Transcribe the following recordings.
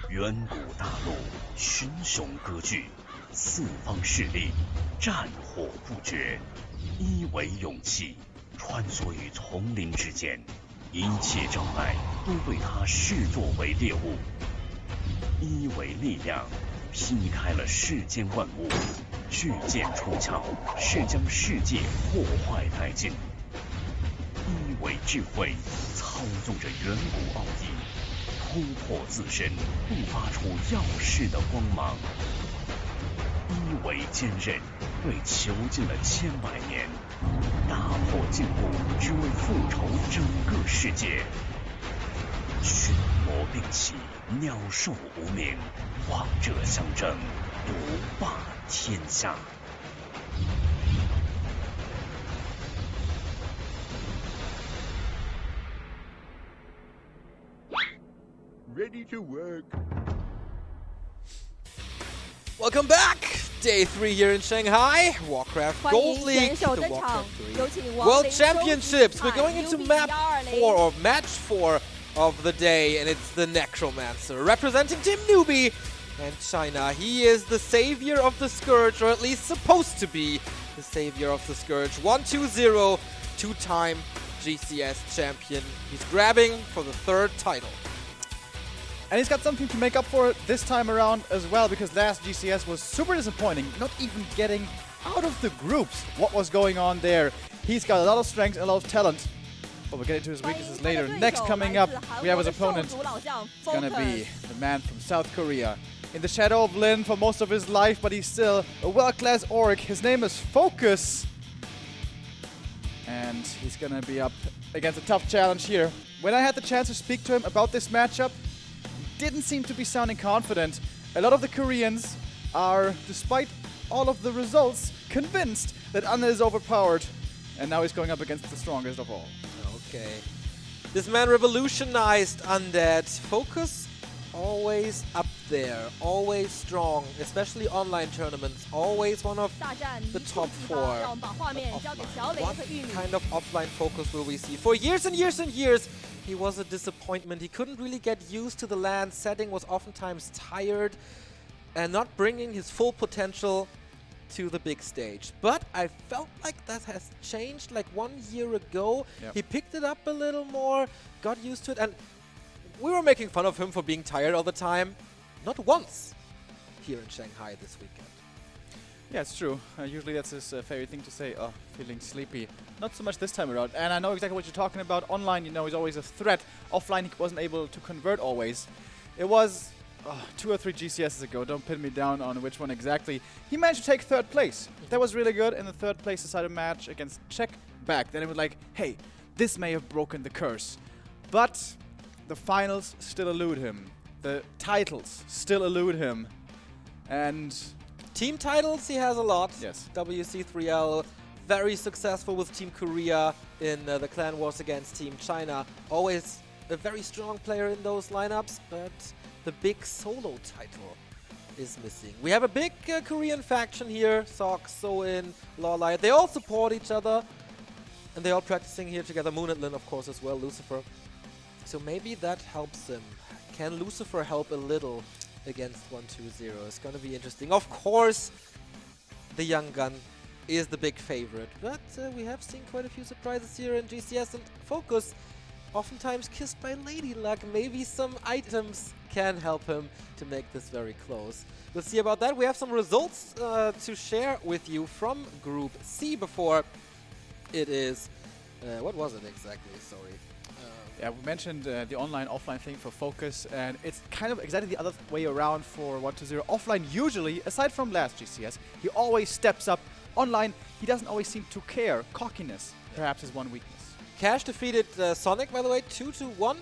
远古大陆群雄割据，四方势力战火不绝，一为勇气穿梭于丛林之间，一切障碍都被他视作为猎物。一为力量劈开了世间万物，巨剑出鞘是将世界破坏殆尽。一为智慧操纵着远古奥义，突破自身，迸发出耀世的光芒。一为坚韧，被囚禁了千百年，打破禁锢，只为复仇整个世界。群魔并起，鸟兽无名，王者相争，独霸天下。Ready to work. Welcome back! Day 3 here in Shanghai. Warcraft 欢 Gold 迎 League, 选 the 手登场 Warcraft 有 3 请亡 World 灵收集 Championships. We're 版 going into UBG map 220 4 or match 4 of the day, and it's the Necromancer representing Team Newbie and China. He is the savior of the Scourge, or at least supposed to be the savior of the Scourge. 1-2-0, two-time GCS champion. He's grabbing for the 3rd title. And he's got something to make up for it this time around as well, because last GCS was super disappointing, not even getting out of the groups. What was going on there? He's got a lot of strength and a lot of talent, but we'll get into his weaknesses later. Next coming up, we have his opponent. It's gonna be the man from South Korea. In the shadow of Lin for most of his life, but he's still a world-class orc. His name is FoCuS. And he's gonna be up against a tough challenge here. When I had the chance to speak to him about this matchup, didn't seem to be sounding confident. A lot of the Koreans are, despite all of the results, convinced that Anna is overpowered. And now he's going up against the strongest of all. Okay. This man revolutionized Undead. FoCuS always up there, always strong, especially online tournaments, always one of the top 4. What kind of offline FoCuS will we see? For years and years and years, he was a disappointment. He couldn't really get used to the LAN setting, was oftentimes tired and not bringing his full potential to the big stage. But I felt like that has changed like 1 year ago. Yep. He picked it up a little more, got used to it, and we were making fun of him for being tired all the time. Not once here in Shanghai this weekend. Yeah, it's true. Usually that's his favorite thing to say, oh, feeling sleepy. Not so much this time around. And I know exactly what you're talking about. Online, you know, he's always a threat. Offline, he wasn't able to convert always. It was 2 or 3 GCSs ago. Don't pin me down on which one exactly. He managed to take 3rd place. That was really good. In the 3rd place decided match against Czech back. Then it was like, hey, this may have broken the curse. But the finals still elude him. The titles still elude him. And Team titles, he has a lot. yes. WC3L, very successful with Team Korea in the clan wars against Team China. Always a very strong player in those lineups, but the big solo title is missing. We have a big Korean faction here, Sok, Soin, Lawlight. They all support each other, and they're all practicing here together. Moon and Lin, of course, as well, Lucifer. So maybe that helps him. Can Lucifer help a little against 1-2-0? It's going to be interesting. Of course, the young gun is the big favorite, but we have seen quite a few surprises here in GCS, and FoCuS oftentimes kissed by Lady Luck. Maybe some items can help him to make this very close. We'll see about that. We have some results to share with you from Group C before it is... what was it exactly? Sorry. Yeah, we mentioned the online-offline thing for FoCuS, and it's kind of exactly the other way around for 1-2-0. Offline, usually, aside from last GCS, he always steps up. Online, he doesn't always seem to care. Cockiness, perhaps, is one weakness. Cash defeated Sonic, by the way, 2-1.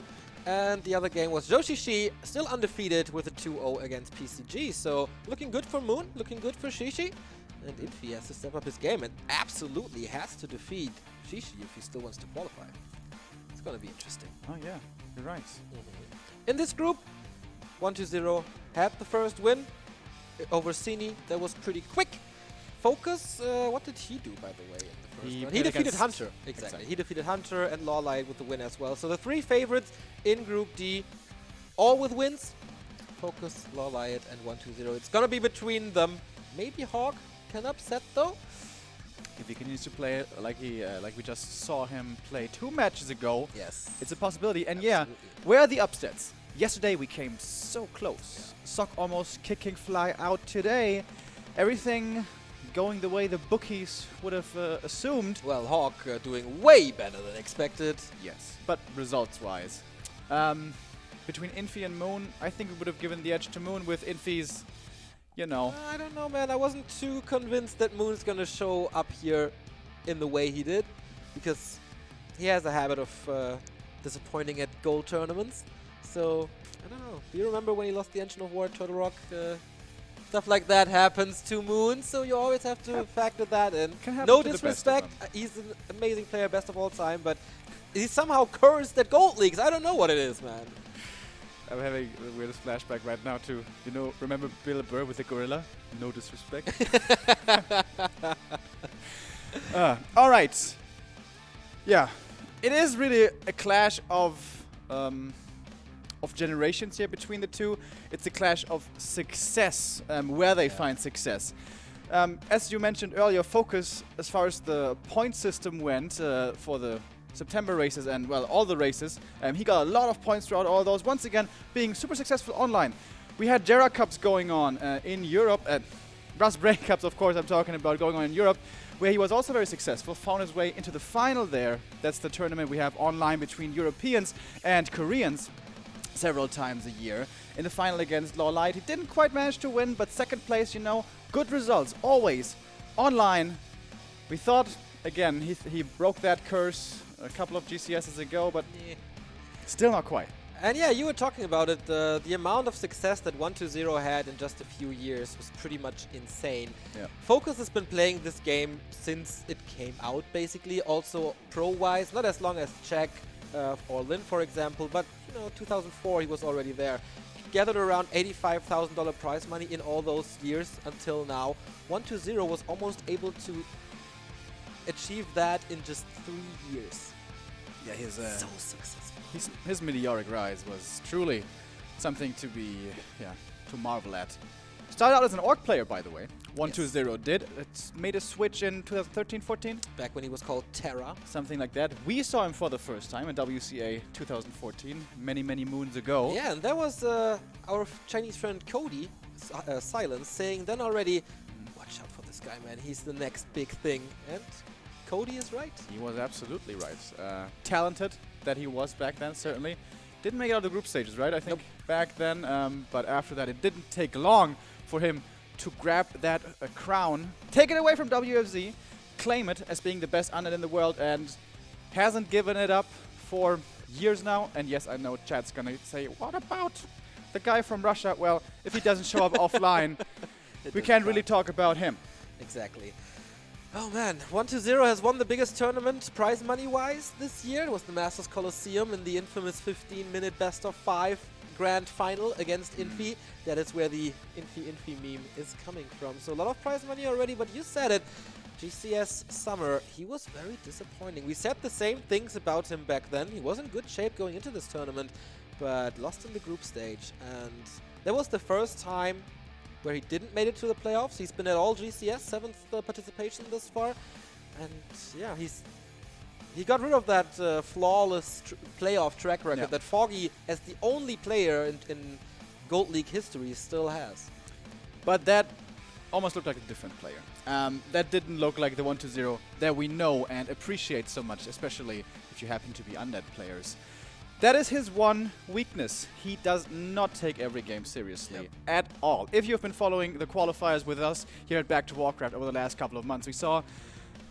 And the other game was Joshishi, still undefeated with a 2-0 against PCG. So looking good for Moon, looking good for Shishi. And Infi has to step up his game and absolutely has to defeat Shishi if he still wants to qualify. It's going to be interesting. Oh, yeah, you're right. In this group, 1-2-0 had the first win over Cini. That was pretty quick. FoCuS, what did he do, by the way, in the first round? He defeated Hunter. Exactly. He defeated Hunter and Lawlight with the win as well. So the 3 favorites in Group D, all with wins. FoCuS, Lawlight, and 1-2-0. It's gonna be between them. Maybe Hawk can upset though. If he continues to play it like we just saw him play 2 matches ago, Yes. it's a possibility. And Absolutely. yeah, where are the upsets? Yesterday we came so close. Sock almost kicking Fly out today. Everything going the way the bookies would have assumed. Well, Hawk doing way better than expected. Yes, but results-wise. Between Infi and Moon, I think we would have given the edge to Moon with Infi's, you know. I don't know, man. I wasn't too convinced that Moon's gonna show up here in the way he did, because he has a habit of disappointing at gold tournaments. So, I don't know. Do you remember when he lost the Engine of War at Turtle Rock? Stuff like that happens to Moon, so you always have to factor that in. Can happen No to the best of disrespect, them. he's an amazing player, best of all time, but he's somehow cursed at Gold Leagues. I don't know what it is, man. I'm having the weirdest flashback right now to, you know, remember Bill Burr with the gorilla? No disrespect. All right. Yeah, it is really a clash of generations here between the two. It's a clash of success, where they find success. As you mentioned earlier, FoCuS, as far as the point system went for the September races and, well, all the races, he got a lot of points throughout all those. Once again, being super successful online. We had Jera Cups going on in Europe, Raspberry Cups, of course, I'm talking about, going on in Europe, where he was also very successful, found his way into the final there. That's the tournament we have online between Europeans and Koreans several times a year. In the final against Lawlight, he didn't quite manage to win, but second place, you know, good results, always. Online, we thought, again, he broke that curse a couple of GCSs ago, but still not quite. And yeah, you were talking about it. The amount of success that 1-2-0 had in just a few years was pretty much insane. Yeah. FoCuS has been playing this game since it came out, basically. Also pro-wise, not as long as Czech or Lin, for example, but you know, 2004 he was already there. He gathered around $85,000 prize money in all those years until now. 1-2-0 was almost able to achieve that in just 3 years. Yeah, his So successful. his meteoric rise was truly something to be, to marvel at. Started out as an orc player, by the way. 1-2-0 did. It made a switch in 2013-14. Back when he was called Terra. Something like that. We saw him for the first time in WCA 2014, many, many moons ago. Yeah, and that was our Chinese friend Cody, Silence, saying then already, watch out for this guy, man. He's the next big thing. And Cody is right. He was absolutely right. Talented that he was back then, certainly. Didn't make it out of the group stages, right? I think back then. But after that, it didn't take long for him to grab that crown, take it away from WFZ, claim it as being the best undead in the world, and hasn't given it up for years now. And yes, I know chat's gonna say, what about the guy from Russia? Well, if he doesn't show up offline, we can't really talk about him. Exactly. Oh man, 1-2-0 has won the biggest tournament prize money-wise this year. It was the Masters Coliseum in the infamous 15-minute best-of-5 grand final against Infi. That is where the Infi meme is coming from. So a lot of prize money already, but you said it. GCS Summer, he was very disappointing. We said the same things about him back then. He was in good shape going into this tournament, but lost in the group stage. And that was the first time where he didn't make it to the playoffs. He's been at all GCS, 7th participation this far. And yeah, he got rid of that flawless playoff track record that Foggy, as the only player in Gold League history, still has. But that almost looked like a different player. That didn't look like the 1-2-0 that we know and appreciate so much, especially if you happen to be undead players. That is his one weakness. He does not take every game seriously at all. If you've been following the qualifiers with us here at Back to Warcraft over the last couple of months, we saw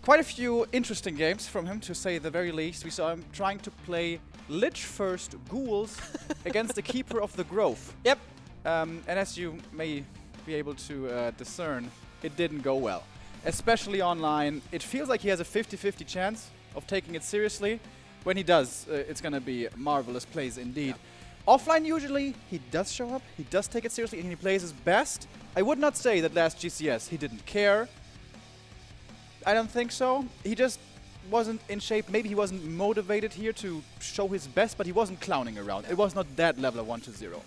quite a few interesting games from him, to say the very least. We saw him trying to play Lich first ghouls against the Keeper of the Grove. Yep. And as you may be able to discern, it didn't go well. Especially online, it feels like he has a 50-50 chance of taking it seriously. When he does, it's going to be marvelous plays indeed. Yeah. Offline, usually, he does show up, he does take it seriously, and he plays his best. I would not say that last GCS he didn't care. I don't think so. He just wasn't in shape. Maybe he wasn't motivated here to show his best, but he wasn't clowning around. It was not that level of 1-2-0.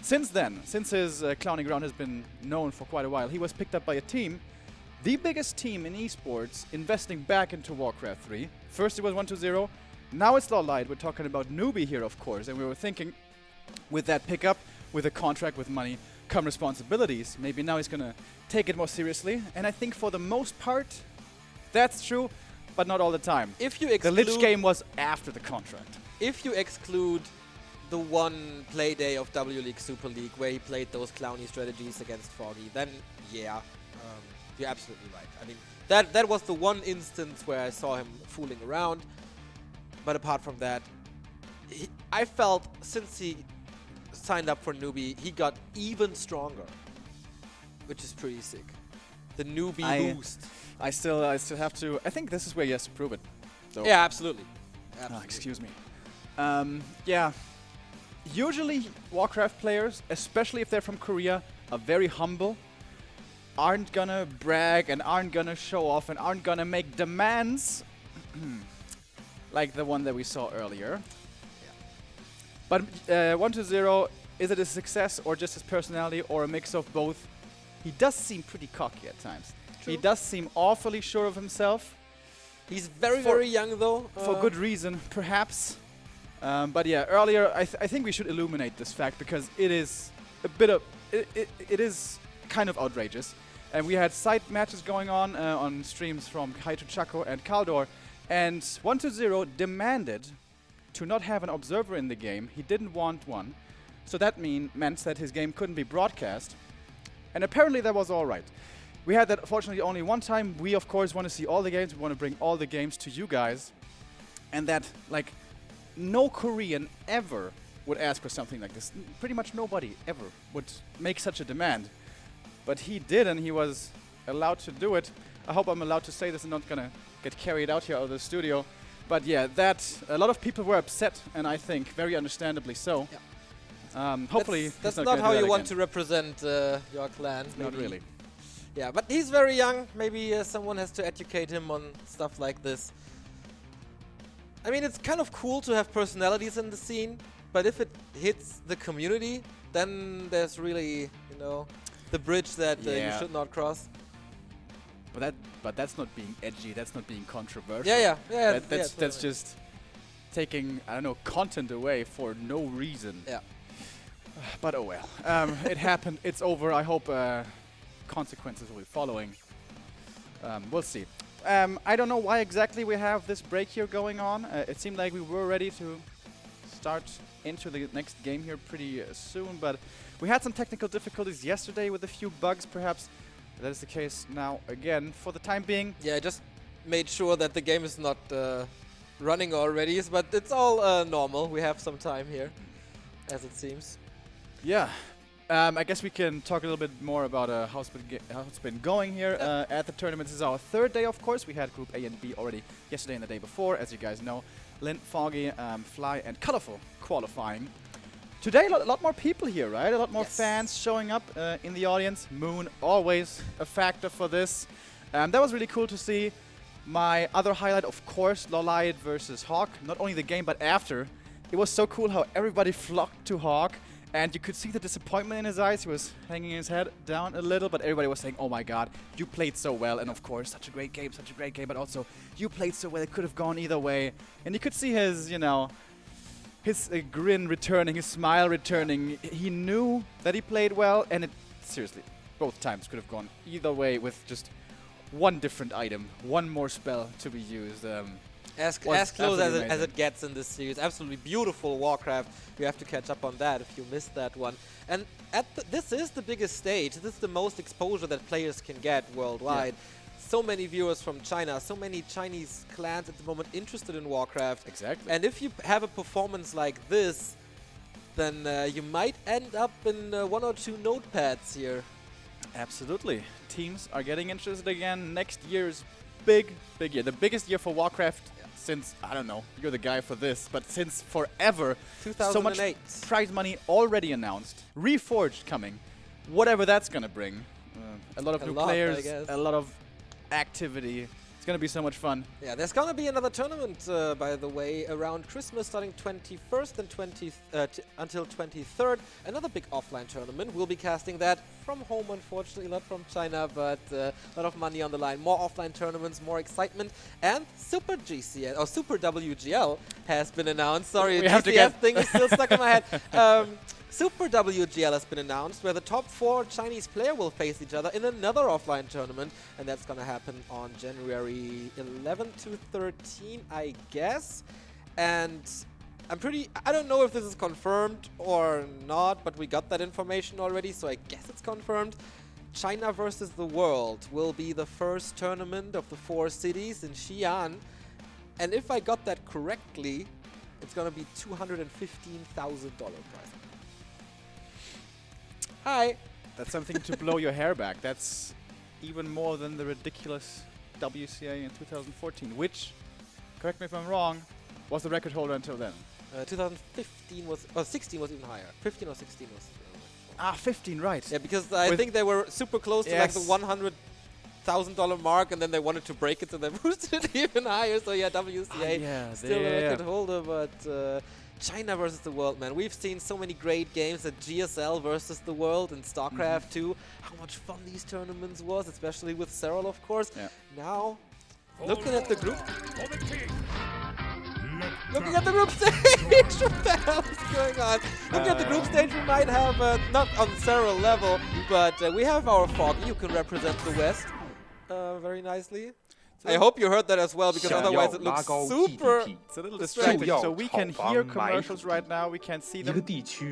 Since then, since his clowning around has been known for quite a while, he was picked up by a team, the biggest team in esports, investing back into Warcraft 3. First it was 120, now it's Lawlight. We're talking about newbie here, of course, and we were thinking with that pickup, with a contract, with money, come responsibilities. Maybe now he's gonna take it more seriously, and I think for the most part, that's true, but not all the time. If you The exclude, Lich game was after the contract. if you exclude the one play day of W League Super League where he played those clowny strategies against Foggy, then yeah, you're absolutely right. I mean, that was the one instance where I saw him fooling around. But apart from that, I felt since he signed up for newbie, he got even stronger, which is pretty sick. The newbie boost. I still have to. I think this is where he has to prove it. So. Yeah, absolutely. Excuse me. Yeah. Usually, Warcraft players, especially if they're from Korea, are very humble. Aren't gonna brag and aren't gonna show off and aren't gonna make demands like the one that we saw earlier. But 120, is it a success or just his personality or a mix of both? He does seem pretty cocky at times. True. He does seem awfully sure of himself. He's very young though. For good reason, perhaps. But yeah, earlier I think we should illuminate this fact because it is a bit of it is kind of outrageous. And we had side matches going on streams from Kaito Chaco and Kaldor, and 120 demanded to not have an observer in the game. He didn't want one, so that meant that his game couldn't be broadcast. And apparently that was all right. We had that fortunately only one time. We of course want to see all the games. We want to bring all the games to you guys, and that like no Korean ever would ask for something like this. Pretty much nobody ever would make such a demand. But he did, and he was allowed to do it. I hope I'm allowed to say this and not gonna get carried out here out of the studio. But yeah, a lot of people were upset, and I think very understandably so. Yeah. Hopefully, that's not how you want to represent your clan. Not maybe. really. Yeah, but he's very young. Maybe someone has to educate him on stuff like this. I mean, it's kind of cool to have personalities in the scene, but if it hits the community, then there's really, you know, the bridge that you should not cross. But that's not being edgy. That's not being controversial. Yeah. That's just taking, I don't know, content away for no reason. Yeah. But oh well. It happened. It's over. I hope consequences will be following. We'll see. I don't know why exactly we have this break here going on. It seemed like we were ready to start into the next game here pretty soon, but we had some technical difficulties yesterday with a few bugs. Perhaps that is the case now again for the time being. Yeah, I just made sure that the game is not running already, but it's all normal. We have some time here, as it seems. Yeah. I guess we can talk a little bit more about how it's been going here at the tournament. This is our third day, of course. We had Group A and B already yesterday and the day before, as you guys know. Lin, Foggy, Fly, and Colorful qualifying. Today, a lot more people here, right? A lot more fans showing up in the audience. Moon, always a factor for this. That was really cool to see. My other highlight, of course, Lawlight versus Hawk. Not only the game, but after. It was so cool how everybody flocked to Hawk. And you could see the disappointment in his eyes. He was hanging his head down a little, but everybody was saying, oh my god, you played so well. And of course, such a great game, but also, you played so well, it could have gone either way. And you could see his, you know, his grin returning, his smile returning. He knew that he played well, and it, seriously, both times could have gone either way with just one different item, one more spell to be used. As close as it gets in this series. Absolutely beautiful Warcraft. You have to catch up on that if you missed that one. And this is the biggest stage. This is the most exposure that players can get worldwide. Yeah. So many viewers from China, so many Chinese clans at the moment interested in Warcraft. Exactly. And if you have a performance like this, then you might end up in 1 or 2 notepads here. Absolutely. Teams are getting interested again. Next year is big year. The biggest year for Warcraft since, I don't know, you're the guy for this, but since forever. 2008. So much prize money already announced. Reforged coming. Whatever that's going to bring. A lot of new players, a lot of activity. It's going to be so much fun. Yeah, there's gonna be another tournament, by the way, around Christmas, starting 21st and until 23rd. Another big offline tournament. We'll be casting that from home, unfortunately, not from China, but a lot of money on the line. More offline tournaments, more excitement, and Super GCL or Super WGL has been announced. Sorry, the GCF thing is still stuck in my head. Super WGL has been announced, where the top 4 Chinese players will face each other in another offline tournament, and that's going to happen on January 11 to 13, I guess. And I don't know if this is confirmed or not, but we got that information already, so I guess it's confirmed. China versus the world will be the first tournament of the 4 cities in Xi'an, and if I got that correctly, it's going to be $215,000 prize. Hi. That's something to blow your hair back. That's even more than the ridiculous WCA in 2014, which, correct me if I'm wrong, was the record holder until then. 2015 was, 16 was even higher. 15 or 16 was. 15, right. Yeah, because I think they were super close to like the $100,000 mark, and then they wanted to break it, so they boosted it even higher. So yeah, WCA still a record holder, but China versus the world, man. We've seen so many great games at GSL versus the world and StarCraft 2. How much fun these tournaments was, especially with Serral, of course. Yeah. Now, looking at the group. Looking at the group stage, what the hell is going on? Looking at the group stage, we might have, not on Serral level, but we have our FoCuS. You can represent the West very nicely. I hope you heard that as well, because otherwise it looks super. It's a little distracting. So we can hear commercials right now. We can see them.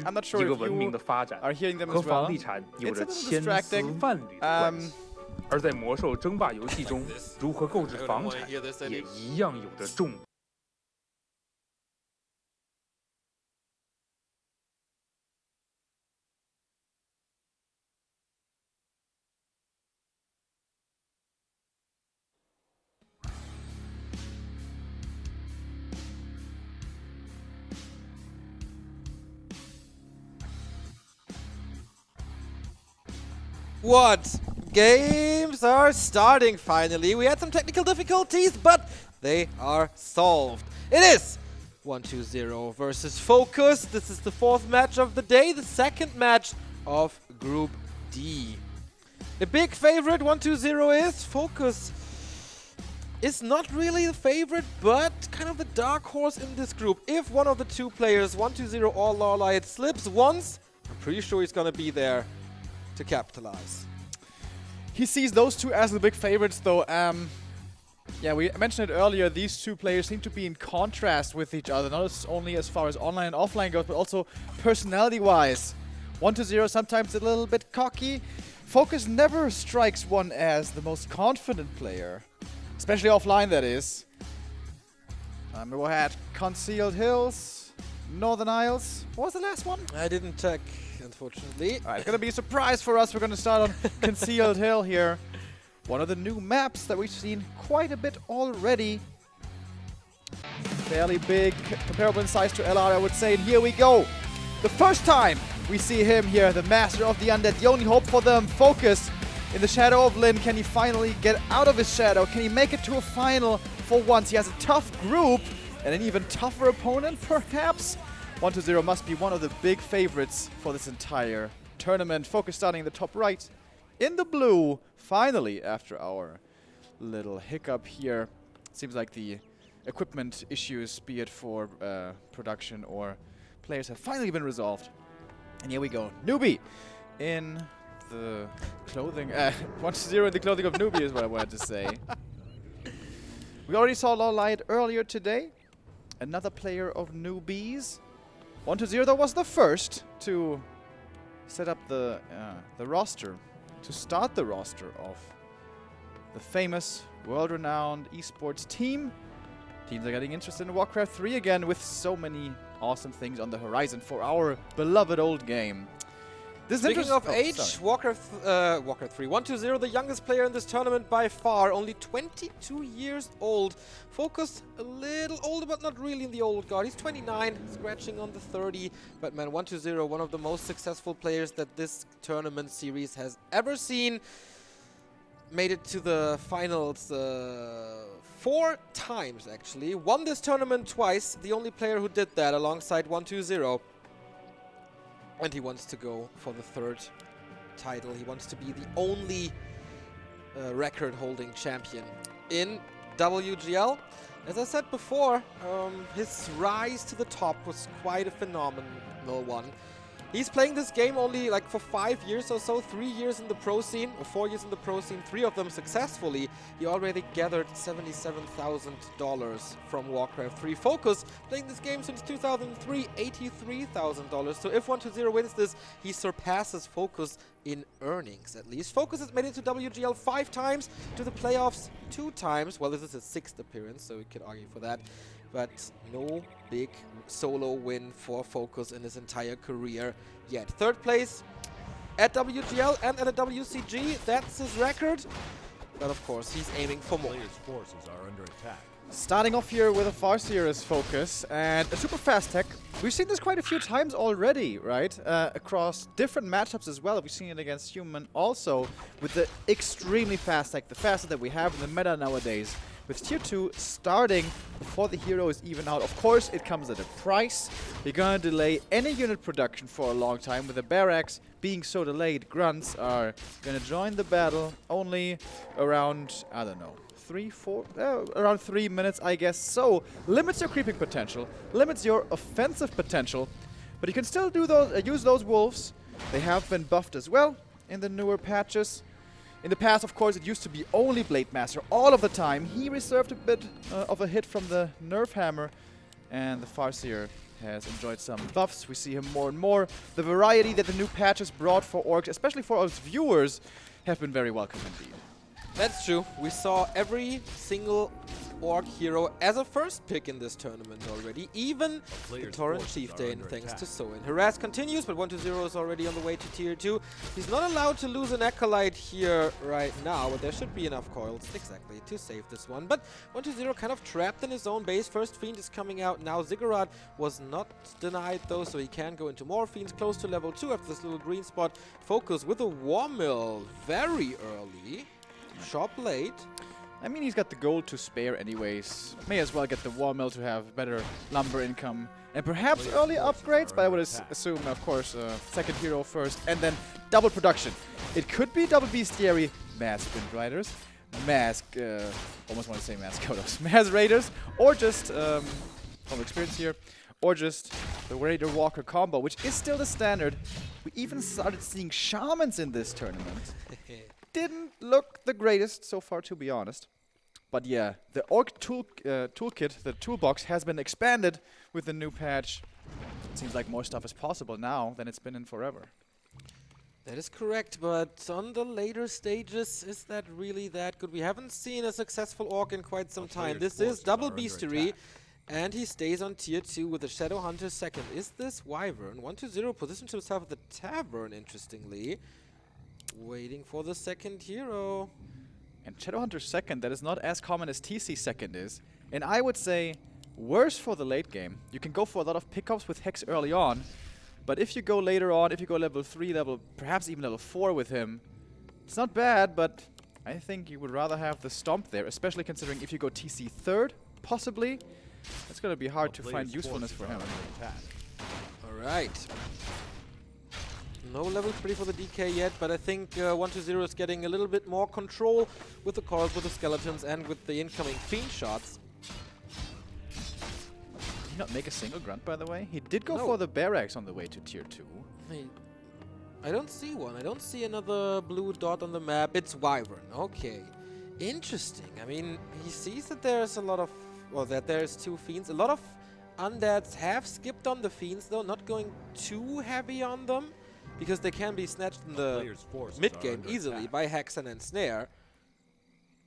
I'm not sure if you are hearing them as well. It's a little distracting. 而在魔兽争霸游戏中，如何购置房产也一样有着重。What? Games are starting finally. We had some technical difficulties, but they are solved. It is 1-2-0 versus FoCuS. This is the 4th match of the day, the 2nd match of Group D. The big favorite 1-2-0 is FoCuS. Is not really the favorite, but kind of the dark horse in this group. If one of the 2 players, 1-2-0 or Lawlight, slips once, I'm pretty sure he's going to be there to capitalize. He sees those 2 as the big favorites, though. Yeah, we mentioned it earlier. These 2 players seem to be in contrast with each other, not only as far as online and offline goes, but also personality-wise. 1-0 sometimes a little bit cocky. FoCuS never strikes one as the most confident player, especially offline, that is. We had Concealed Hills, Northern Isles. What was the last one? I didn't check, unfortunately. It's going to be a surprise for us. We're going to start on Concealed Hill here. One of the new maps that we've seen quite a bit already. Fairly big, comparable in size to LR, I would say. And here we go. The first time we see him here, the master of the undead. The only hope for them, FoCuS in the shadow of Lin. Can he finally get out of his shadow? Can he make it to a final for once? He has a tough group and an even tougher opponent, perhaps. 1-0 must be one of the big favorites for this entire tournament. FoCuS starting in the top right. In the blue, finally, after our little hiccup here. Seems like the equipment issues, be it for production or players, have finally been resolved. And here we go. Newbie in the clothing. 1-0 in the clothing of Newbie is what I wanted to say. We already saw Lawlight earlier today. Another player of Newbies. 1-0 though was the first to set up the roster, to start the roster of the famous, world-renowned esports team. Teams are getting interested in Warcraft 3 again, with so many awesome things on the horizon for our beloved old game. This Speaking of age, Warcraft 3, 1-2-0, the youngest player in this tournament by far, only 22 years old. FoCuS a little older, but not really in the old guard. He's 29, scratching on the 30. But man, 1-2-0, one of the most successful players that this tournament series has ever seen. made it to the finals 4 times, actually. Won this tournament twice, the only player who did that alongside 120. And he wants to go for the 3rd title. He wants to be the only record-holding champion in WGL. As I said before, his rise to the top was quite a phenomenal one. He's playing this game only like for 5 years or so, 3 years in the pro scene, or 4 years in the pro scene, 3 of them successfully. He already gathered $77,000 from Warcraft 3. FoCuS, playing this game since 2003, $83,000. So if 120 wins this, he surpasses FoCuS in earnings, at least. FoCuS has made it to WGL 5 times, to the playoffs 2 times. Well, this is his 6th appearance, so we could argue for that. But no big solo win for FoCuS in his entire career yet. 3rd place at WGL and at a WCG, that's his record. But of course, he's aiming for more. Players' forces are under attack. Starting off here with a Farseer as FoCuS and a super fast tech. We've seen this quite a few times already, right? Across different matchups as well. We've seen it against Human also with the extremely fast tech, the fastest that we have in the meta nowadays. With tier 2 starting before the hero is even out. Of course, it comes at a price. You're gonna delay any unit production for a long time. With the barracks being so delayed, grunts are gonna join the battle only around, I don't know, around 3 minutes, I guess. So, limits your creeping potential, limits your offensive potential, but you can still do those, use those wolves. They have been buffed as well in the newer patches. In the past, of course, it used to be only Blade Master all of the time. He reserved a bit of a hit from the Nerf Hammer, and the Farseer has enjoyed some buffs. We see him more and more. The variety that the new patches brought for orcs, especially for us viewers, have been very welcome indeed. That's true. We saw every single orc hero as a first pick in this tournament already, even the Tauren Chieftain, thanks to Soin. Harass continues, but 120 is already on the way to tier 2. He's not allowed to lose an Acolyte here right now, but there should be enough coils, exactly, to save this one. But 120 kind of trapped in his own base. First Fiend is coming out now. Ziggurat was not denied though, so he can go into more Fiends close to level 2 after this little green spot. FoCuS with a War Mill very early. Shop late. I mean, he's got the gold to spare anyways. May as well get the War Mill to have better lumber income. And perhaps early upgrades, but I would assume, of course, 2nd hero first. And then double production. It could be double bestiary, mass Wind Riders, almost want to say mass Kodos, mass Raiders, or just, from experience here, or just the Raider Walker combo, which is still the standard. We even started seeing Shamans in this tournament. Didn't look the greatest so far, to be honest. But yeah, the orc toolkit, the toolbox, has been expanded with the new patch. It seems like more stuff is possible now than it's been in forever. That is correct, but on the later stages, is that really that good? We haven't seen a successful orc in quite some time. This is double bestiary, and he stays on tier 2 with the Shadow Hunter 2nd. Is this Wyvern? 120 positions himself at the tavern, interestingly. Waiting for the 2nd hero. And Shadowhunter 2nd, that is not as common as TC 2nd is. And I would say worse for the late game. You can go for a lot of pickups with Hex early on, but if you go later on, if you go level 3, perhaps even level 4 with him, it's not bad, but I think you would rather have the Stomp there, especially considering if you go TC 3rd, possibly, it's going to be hard to find usefulness for him. Alright. No level 3 for the DK yet, but I think 120 is getting a little bit more control with the coils, with the skeletons, and with the incoming Fiend shots. Did he not make a single grunt, by the way? He did go for the barracks on the way to tier 2. I don't see one. I don't see another blue dot on the map. It's Wyvern. Okay. Interesting. I mean, he sees that there's a lot of... well, that there's 2 Fiends. A lot of undeads have skipped on the Fiends, though, not going too heavy on them, because they can be snatched in the mid-game easily by Hexen and Snare.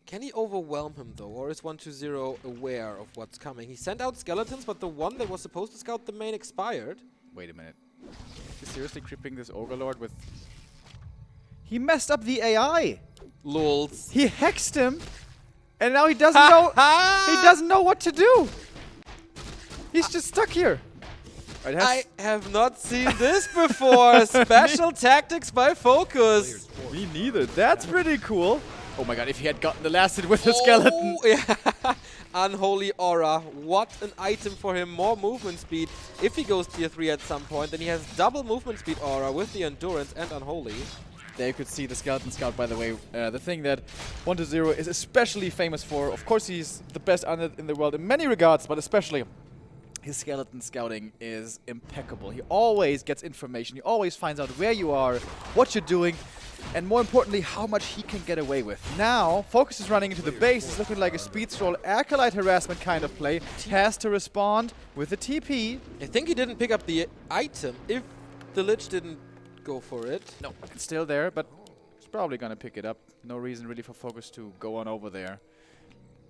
Can he overwhelm him, though, or is 120 aware of what's coming? He sent out skeletons, but the one that was supposed to scout the main expired. Wait a minute. Is he seriously creeping this Overlord with... He messed up the AI! Lols. He hexed him, and now he doesn't know... he doesn't know what to do! He's just stuck here. Right, I have not seen this before. Special tactics by FoCuS. Me neither. That's pretty cool. Oh my god, if he had gotten the last hit with the skeleton. Yeah. Unholy Aura. What an item for him. More movement speed. If he goes tier 3 at some point, then he has double movement speed Aura with the Endurance and Unholy. There you could see the Skeleton Scout, by the way. The thing that 1-0 is especially famous for. Of course, he's the best undead in the world in many regards, but especially his skeleton scouting is impeccable. He always gets information. He always finds out where you are, what you're doing, and more importantly, how much he can get away with. Now, FoCuS is running into the base. It's looking like a speed stroll, Acolyte harassment kind of play. Has to respond with a TP. I think he didn't pick up the item if the Lich didn't go for it. No, it's still there, but he's probably going to pick it up. No reason really for FoCuS to go on over there.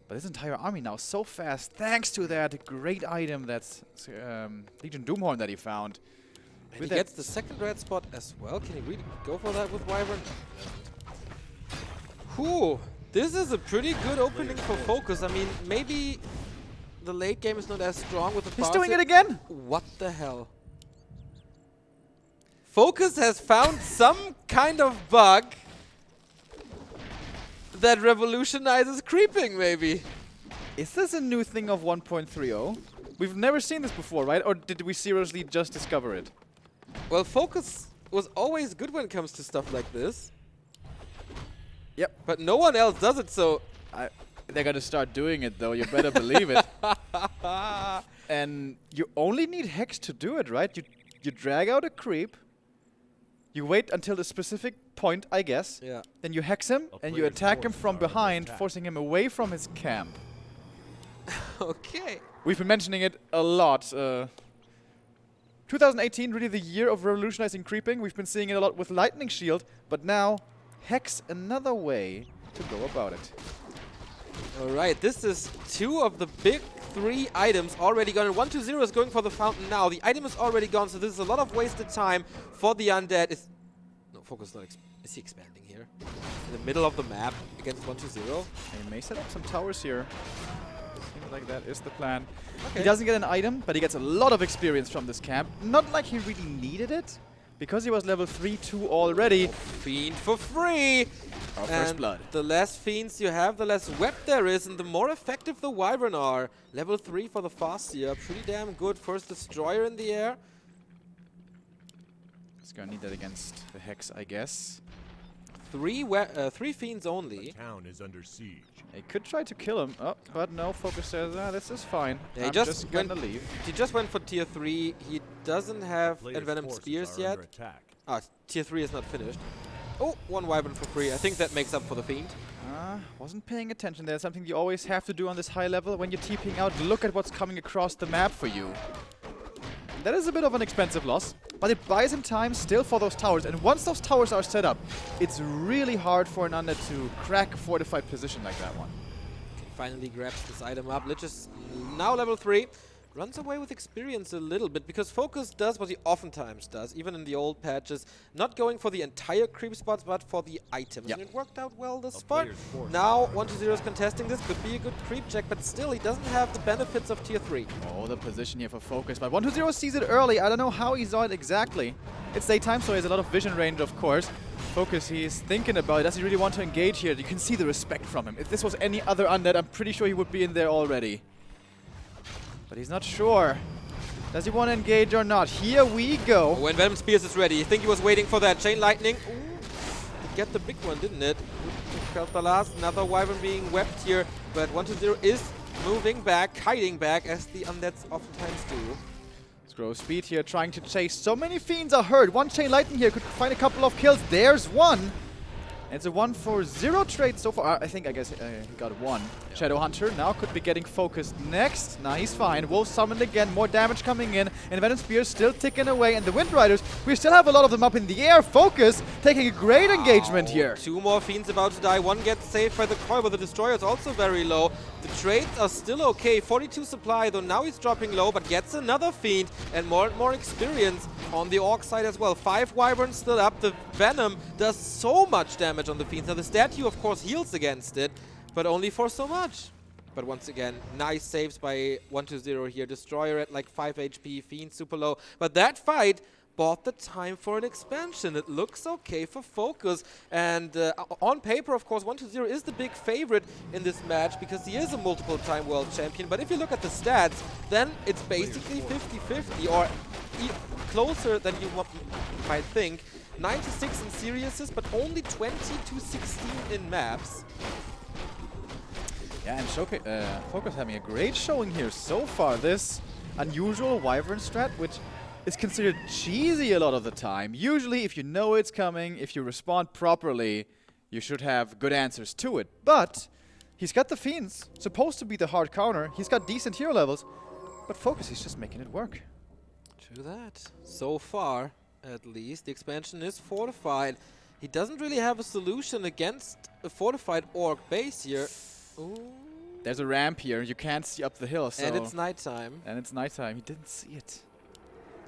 But his entire army now so fast, thanks to that great item that's Legion Doomhorn that he found. And he gets the second red spot as well. Can he really go for that with Wyvern? Whew, this is a pretty good opening for FoCuS. I mean, maybe the late game is not as strong with the He's doing it again! What the hell? FoCuS has found some kind of bug that revolutionizes creeping, maybe. Is this a new thing of 1.30? We've never seen this before, right? Or did we seriously just discover it? Well, FoCuS was always good when it comes to stuff like this. Yep. But no one else does it, so... They're gonna start doing it, though. You better believe it. And you only need Hex to do it, right? You drag out a creep. You wait until the specific point, I guess. Yeah. Then you hex him, and you attack him from behind, forcing him away from his camp. Okay. We've been mentioning it a lot. 2018, really the year of revolutionizing creeping. We've been seeing it a lot with Lightning Shield, but now Hex another way to go about it. Alright, this is 2 of the big 3 items already gone. And 1-2-0 is going for the fountain now. The item is already gone, so this is a lot of wasted time for the undead. No, FoCuS not. Is he expanding here? In the middle of the map against 1-2-0? He may set up some towers here. Seems like that is the plan. Okay. He doesn't get an item, but he gets a lot of experience from this camp. Not like he really needed it, because he was level 3-2 already. Fiend for free! Our first blood. The less fiends you have, the less web there is, and the more effective the Wyvern are. Level 3 for the Farseer. Pretty damn good. First Destroyer in the air. He's gonna need that against the Hex, I guess. 3 fiends only. The town is under siege. He could try to kill him, but no, FoCuS says, this is fine. Yeah, I'm just gonna leave. He just went for tier 3. He doesn't have Envenomed Spears yet. Tier 3 is not finished. Oh, 1 Wyvern for free. I think that makes up for the Fiend. Wasn't paying attention there. Something you always have to do on this high level. When you're TPing out, look at what's coming across the map for you. That is a bit of an expensive loss, but it buys him time still for those towers. And once those towers are set up, it's really hard for an undead to crack a fortified position like that one. Okay, finally grabs this item up. Lich is now level 3. Runs away with experience a little bit, because FoCuS does what he oftentimes does, even in the old patches, not going for the entire creep spots, but for the items. Yep. And it worked out well this spot. Now 1-2-0 is contesting this, could be a good creep check, but still he doesn't have the benefits of tier 3. Oh, the position here for FoCuS, but 1-2-0 sees it early. I don't know how he saw it exactly. It's daytime, so he has a lot of vision range, of course. FoCuS, he's thinking about it. Does he really want to engage here? You can see the respect from him. If this was any other undead, I'm pretty sure he would be in there already. But he's not sure. Does he want to engage or not? Here we go. When Venom Spears is ready, I think he was waiting for that. Chain Lightning. Ooh, get the big one, didn't it? Felt the last. Another Wyvern being wept here. But 1-2-0 is moving back, hiding back, as the undeads oftentimes do. Scroll speed here, trying to chase. So many fiends are hurt. One Chain Lightning here could find a couple of kills. There's one. It's a 1-4-0 trade so far. I guess he got 1. Yeah. Shadow Hunter now could be getting FoCuS next. Nah, he's fine. Wolf summoned again. More damage coming in. And Venom Spear still ticking away. And the Wind Riders, we still have a lot of them up in the air. FoCuS taking a great engagement here. 2 more fiends about to die. 1 gets saved by the coil, but the Destroyer is also very low. The trades are still okay. 42 supply, though now he's dropping low, but gets another fiend. And more experience on the Orc side as well. 5 Wyverns still up. The Venom does so much damage on the fiends. Now the statue of course heals against it, but only for so much. But once again, nice saves by 1-2-0 here. Destroyer at like 5 HP, Fiend super low. But that fight bought the time for an expansion. It looks okay for FoCuS. And on paper, of course, 1-0 is the big favorite in this match because he is a multiple-time world champion. But if you look at the stats, then it's basically 50-50 or closer than you might think. 96 in series, but only 20-16 in maps. Yeah, and FoCuS having a great showing here so far. This unusual Wyvern strat, which is considered cheesy a lot of the time. Usually, if you know it's coming, if you respond properly, you should have good answers to it. But he's got the Fiends, supposed to be the hard counter. He's got decent hero levels, but FoCuS, he's just making it work. True that. So far, at least, the expansion is fortified. He doesn't really have a solution against a fortified orc base here. Ooh. There's a ramp here. You can't see up the hill, so... And it's nighttime. And it's nighttime. He didn't see it.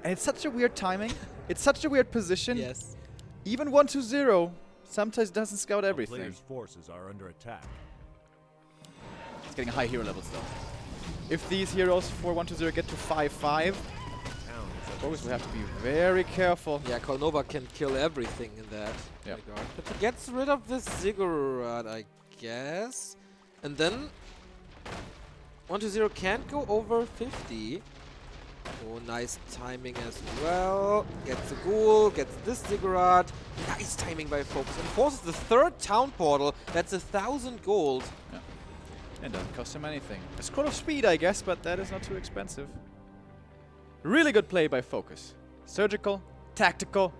And it's such a weird timing. It's such a weird position. Yes. Even 1-2-0 sometimes doesn't scout everything. Players' forces are under attack. It's getting high hero levels, though. If these heroes for 1-2-0 get to 5-5, FoCuS will have to be very careful. Yeah, Kolnova can kill everything in that regard. But he gets rid of this ziggurat, I guess. And then 1-2-0 can't go over 50. Oh, nice timing as well. Gets a ghoul, gets this ziggurat. Nice timing by FoCuS. And forces the third town portal. That's 1,000 gold. Yeah. And doesn't cost him anything. A scroll of speed, I guess, but that is not too expensive. Really good play by FoCuS. Surgical, tactical.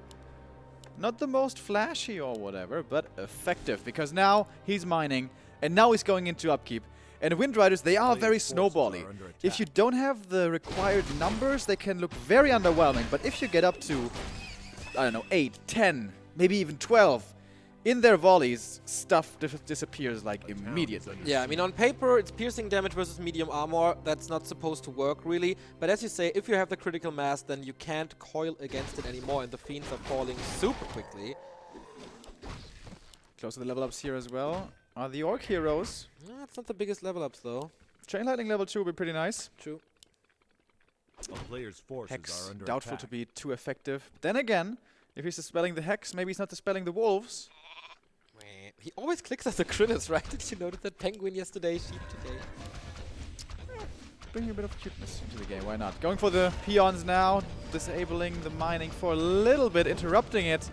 Not the most flashy or whatever, but effective. Because now he's mining, and now he's going into upkeep. And Wind Riders, they are very snowbally. If you don't have the required numbers, they can look very underwhelming. But if you get up to, I don't know, 8, 10, maybe even 12, in their volleys, stuff disappears like immediately. Yeah, I mean, on paper, it's piercing damage versus medium armor. That's not supposed to work, really. But as you say, if you have the critical mass, then you can't coil against it anymore, and the Fiends are falling super quickly. Close to the level ups here as well are the Orc heroes. That's not the biggest level ups, though. Chain Lightning level 2 would be pretty nice. True. A player's forces Hex, are under doubtful attack. to be too effective. Then again, if he's dispelling the Hex, maybe he's not dispelling the Wolves. He always clicks as a Krynos, right? Did you notice that? Penguin yesterday, sheep today. Bringing a bit of cuteness into the game, why not? Going for the peons now, disabling the mining for a little bit, interrupting it.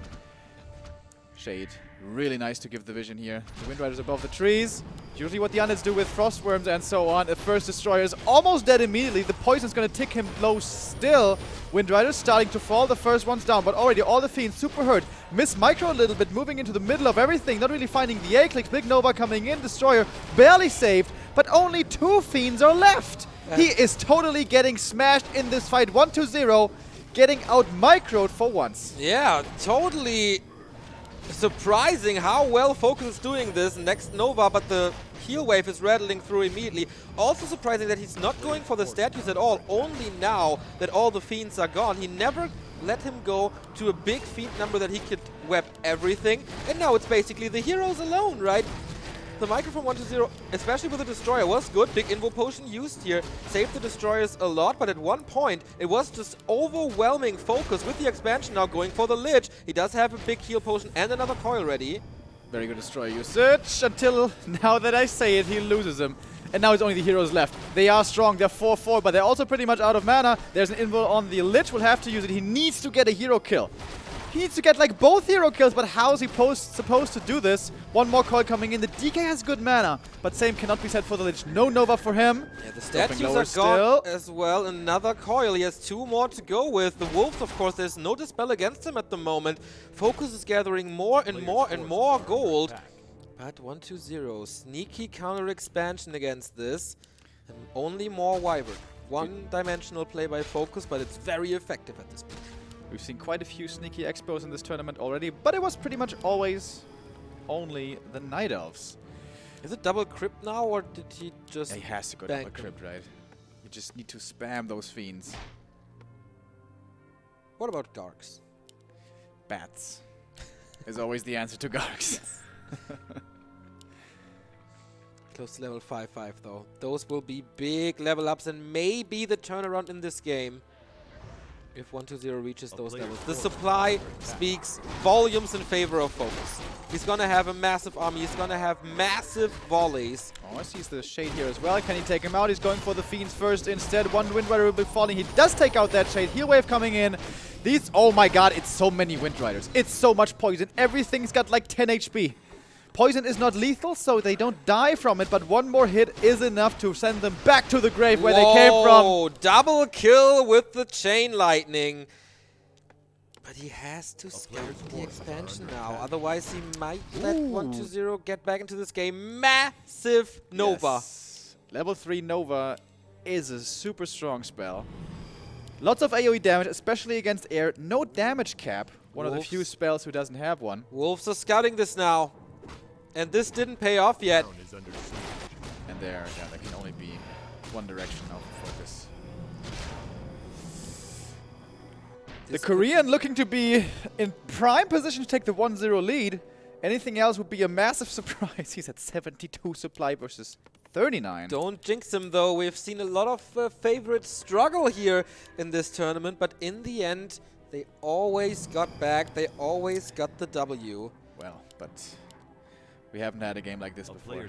Shade, really nice to give the vision here. The Wind Riders above the trees. Usually what the Undeads do with Frostworms and so on. The first Destroyer is almost dead immediately. The poison's gonna tick him low still. Wind Riders starting to fall. The first one's down, but already all the Fiends super hurt. Miss Micro a little bit, moving into the middle of everything. Not really finding the A-clicks. Big Nova coming in. Destroyer barely saved, but only 2 Fiends are left. He is totally getting smashed in this fight. 1-2-0, getting out microed for once. Yeah, totally surprising how well FoCuS is doing this. Next Nova, but the heal wave is rattling through immediately. Also surprising that he's not going for the statues at all. Only now that all the Fiends are gone. He never let him go to a big Fiend number that he could web everything. And now it's basically the heroes alone, right? The micro from 1-0, especially with the Destroyer, was good. Big Invo Potion used here. Saved the Destroyers a lot, but at one point, it was just overwhelming FoCuS with the expansion now going for the Lich. He does have a big heal potion and another coil ready. Very good Destroyer usage until, now that I say it, he loses him. And now it's only the heroes left. They are strong, they're 4-4, but they're also pretty much out of mana. There's an Invo on the Lich, will have to use it. He needs to get a hero kill. He needs to get like both hero kills, but how is he supposed to do this? One more coil coming in. The DK has good mana, but same cannot be said for the Lich. No Nova for him. Yeah, the statues are gone as well. Another coil. He has 2 more to go with. The Wolves, of course, there's no dispel against him at the moment. FoCuS is gathering more and more and more gold. But 1-2-0, sneaky counter expansion against this. And only more Wyvern. One-dimensional play by FoCuS, but it's very effective at this point. We've seen quite a few sneaky expos in this tournament already, but it was pretty much always only the Night Elves. Is it double crypt now, or did he just... Yeah, he has to go double crypt, right? You just need to spam those Fiends. What about Garks? Bats is always the answer to Garks. Close to level 5-5 though. Those will be big level ups and maybe the turnaround in this game. if 120 reaches those levels. The supply speaks volumes in favor of FoCuS. He's gonna have a massive army, he's gonna have massive volleys. Oh, he sees the Shade here as well. Can he take him out? He's going for the Fiends first instead. One Wind Rider will be falling. He does take out that Shade. Heal Wave coming in. These, oh my god, it's so many Wind Riders. It's so much poison. Everything's got like 10 HP. Poison is not lethal, so they don't die from it, but one more hit is enough to send them back to the grave where they came from. Oh, double kill with the Chain Lightning. But he has to scout the expansion now, otherwise he might let 120 get back into this game. Massive Nova. Yes. Level 3 Nova is a super strong spell. Lots of AoE damage, especially against air. No damage cap. One of the few spells who doesn't have one. Wolves are scouting this now. And this didn't pay off yet. And there can only be one direction now for FoCuS. The Korean looking to be in prime position to take the 1-0 lead. Anything else would be a massive surprise. He's at 72 supply versus 39. Don't jinx him though. We've seen a lot of favorites struggle here in this tournament, but in the end, they always got back. They always got the W. Well, but we haven't had a game like this before.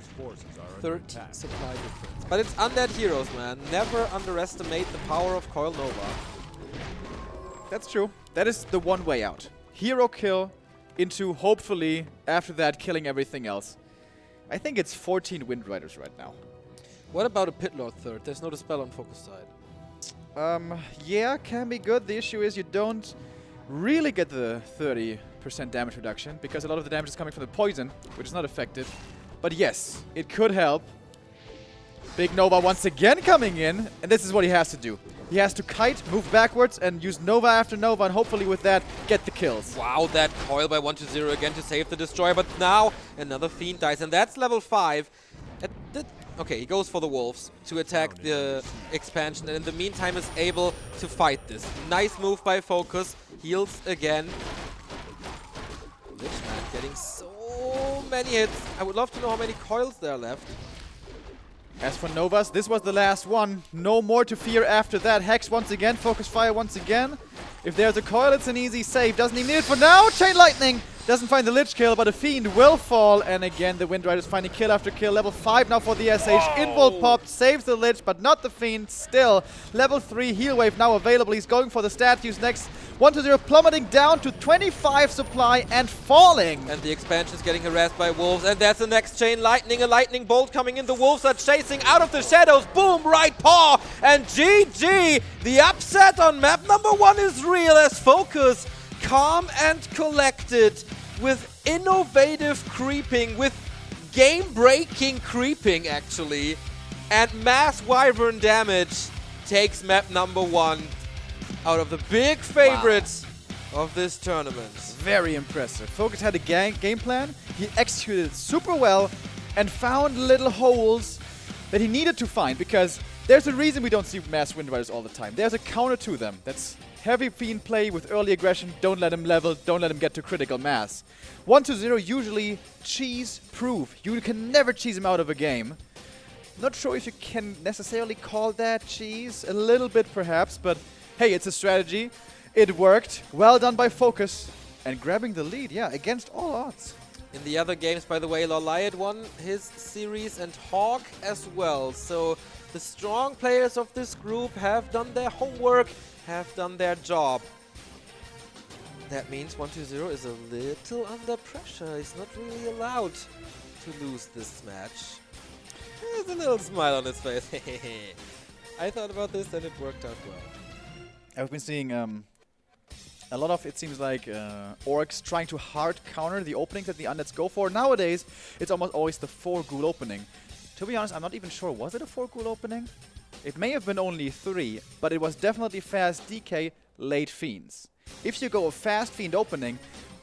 30 supply difference. But it's undead heroes, man. Never underestimate the power of Coil Nova. That's true. That is the one way out. Hero kill into, hopefully, after that, killing everything else. I think it's 14 Wind Riders right now. What about a Pit Lord third? There's no dispel on FoCuS side. Yeah, can be good. The issue is you don't really get the 30% damage reduction because a lot of the damage is coming from the poison, which is not effective. But yes, it could help. Big Nova once again coming in, and this is what he has to do. He has to kite, move backwards, and use Nova after Nova, and hopefully with that, get the kills. Wow, that coil by 120 again to save the Destroyer, but now another Fiend dies, and that's level 5. Okay, he goes for the Wolves to attack the expansion, and in the meantime is able to fight this. Nice move by FoCuS, heals again. Lichman getting so many hits. I would love to know how many coils there are left. As for Novas, this was the last one. No more to fear after that. Hex once again, Focus Fire once again. If there's a coil, it's an easy save. Doesn't even need it for now. Chain Lightning doesn't find the Lich kill, but a Fiend will fall. And again, the Wind Riders finding kill after kill. Level 5 now for the SH. Involt popped, saves the Lich, but not the Fiend. Still, level 3 Heal Wave now available. He's going for the statues next. 120 plummeting down to 25 supply and falling. And the expansion is getting harassed by Wolves, and that's the next Chain Lightning. A Lightning Bolt coming in. The Wolves are chasing out of the shadows. Boom, right paw, and GG. The upset on map number 1 is real as FoCuS, calm and collected, with innovative creeping, with game-breaking creeping actually, and mass Wyvern damage takes map number 1 out of the big favorites of this tournament. Very impressive. FoCuS had a game plan, he executed it super well, and found little holes that he needed to find, because there's a reason we don't see mass Wind Riders all the time. There's a counter to them. That's heavy Fiend play with early aggression, don't let him level, don't let him get to critical mass. 120 usually cheese-proof. You can never cheese him out of a game. Not sure if you can necessarily call that cheese, a little bit perhaps, but hey, it's a strategy. It worked. Well done by FoCuS. And grabbing the lead, yeah, against all odds. In the other games, by the way, Loliot won his series and Hawk as well. So the strong players of this group have done their homework, have done their job. That means 120 is a little under pressure. He's not really allowed to lose this match. There's a little smile on his face. I thought about this and it worked out well. I've been seeing a lot of, it seems like, orcs trying to hard counter the openings that the undeads go for. Nowadays, it's almost always the 4 ghoul opening. To be honest, I'm not even sure, was it a 4 ghoul opening? It may have been only 3, but it was definitely fast DK, late Fiends. If you go a fast Fiend opening,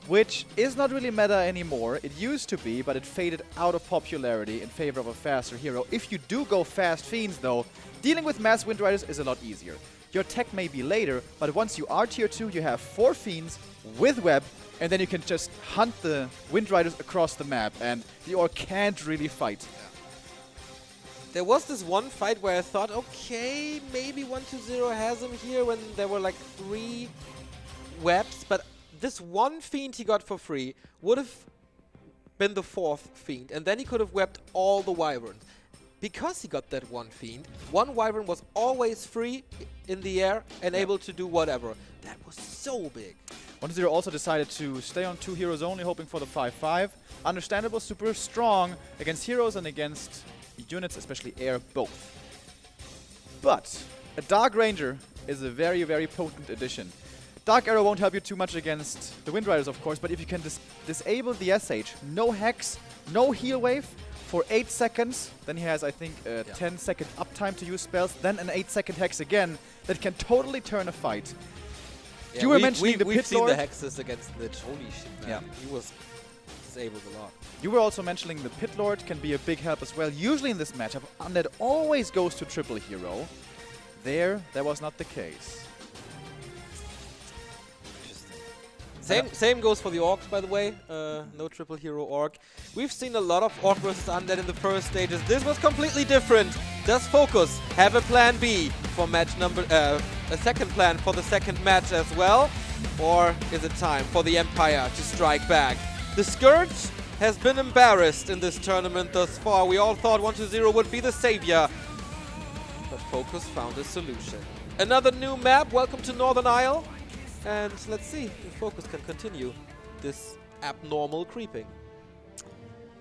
which is not really meta anymore, it used to be, but it faded out of popularity in favor of a faster hero. If you do go fast Fiends though, dealing with mass Wind Riders is a lot easier. Your tech may be later, but once you are tier 2, you have 4 Fiends with web, and then you can just hunt the Wind Riders across the map, and the orc can't really fight. There was this one fight where I thought, okay, maybe 120 has him here when there were like 3 webs, but this one fiend he got for free would have been the 4th fiend, and then he could have webbed all the wyverns. Because he got that one fiend, one wyvern was always free in the air and able to do whatever. That was so big. 120 also decided to stay on 2 heroes only, hoping for the 5-5. Understandable, super strong against heroes and against units, especially air, both. But a Dark Ranger is a very, very potent addition. Dark Arrow won't help you too much against the Wind Riders, of course, but if you can disable the SH, no Hex, no heal wave for 8 seconds, then he has, I think, a 10-second uptime to use spells, then an 8-second Hex again, that can totally turn a fight. Yeah, you were mentioning the Pit Lord. We've seen the Hexes against the holy shit, man. Yeah. He was disabled a lot. You were also mentioning the Pit Lord can be a big help as well. Usually in this matchup, Undead always goes to triple hero. That was not the case. Same goes for the Orcs, by the way. No triple hero Orc. We've seen a lot of Orc versus Undead in the first stages. This was completely different. Does FoCuS have a plan B for match number, a second plan for the second match as well? Or is it time for the Empire to strike back? The Scourge has been embarrassed in this tournament thus far. We all thought 120 would be the savior. But FoCuS found a solution. Another new map. Welcome to Northern Isle. And let's see if FoCuS can continue this abnormal creeping.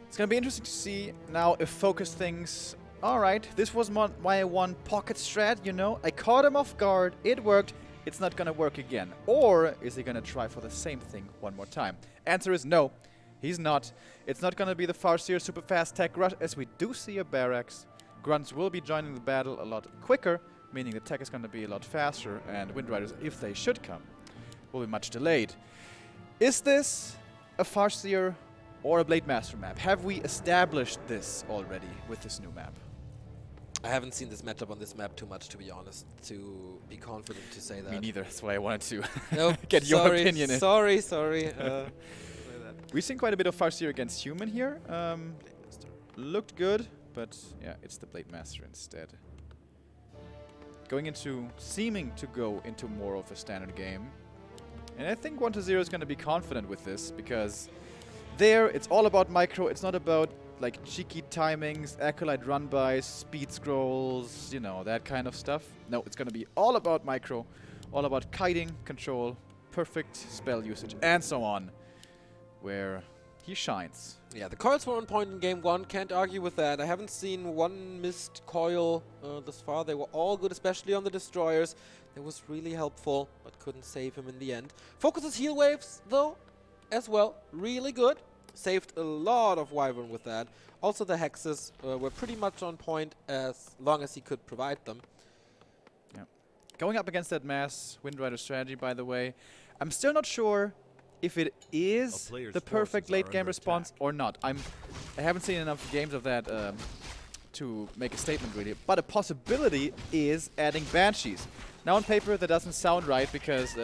It's going to be interesting to see now if FoCuS thinks, alright, this was my one pocket strat, you know, I caught him off guard, it worked, it's not going to work again. Or is he going to try for the same thing one more time? Answer is no, he's not. It's not going to be the Farseer super fast tech rush, as we do see a Barracks. Grunts will be joining the battle a lot quicker, meaning the tech is going to be a lot faster, and Wind Riders, if they should come, will be much delayed. Is this a Farseer or a Blade Master map? Have we established this already with this new map? I haven't seen this matchup on this map too much, to be honest, to be confident to say that. Me neither. That's why I wanted to nope, get your opinion in. Sorry. We've seen quite a bit of Farseer against Human here. Looked good, but yeah, it's the Blade Master instead. Seeming to go into more of a standard game. And I think 120 is going to be confident with this, because there it's all about micro. It's not about like cheeky timings, Acolyte run-bys, speed scrolls, you know, that kind of stuff. No, it's going to be all about micro, all about kiting, control, perfect spell usage, and so on, where he shines. Yeah, the coils were on point in game 1, can't argue with that. I haven't seen one missed coil thus far. They were all good, especially on the destroyers. That was really helpful, but couldn't save him in the end. FoCuS's heal waves, though, as well, really good. Saved a lot of Wyvern with that. Also, the Hexes were pretty much on point as long as he could provide them. Yeah. Going up against that mass Wind Rider strategy, by the way, I'm still not sure if it is the perfect late game response or not. I haven't seen enough games of that to make a statement really, but a possibility is adding Banshees. Now on paper that doesn't sound right, because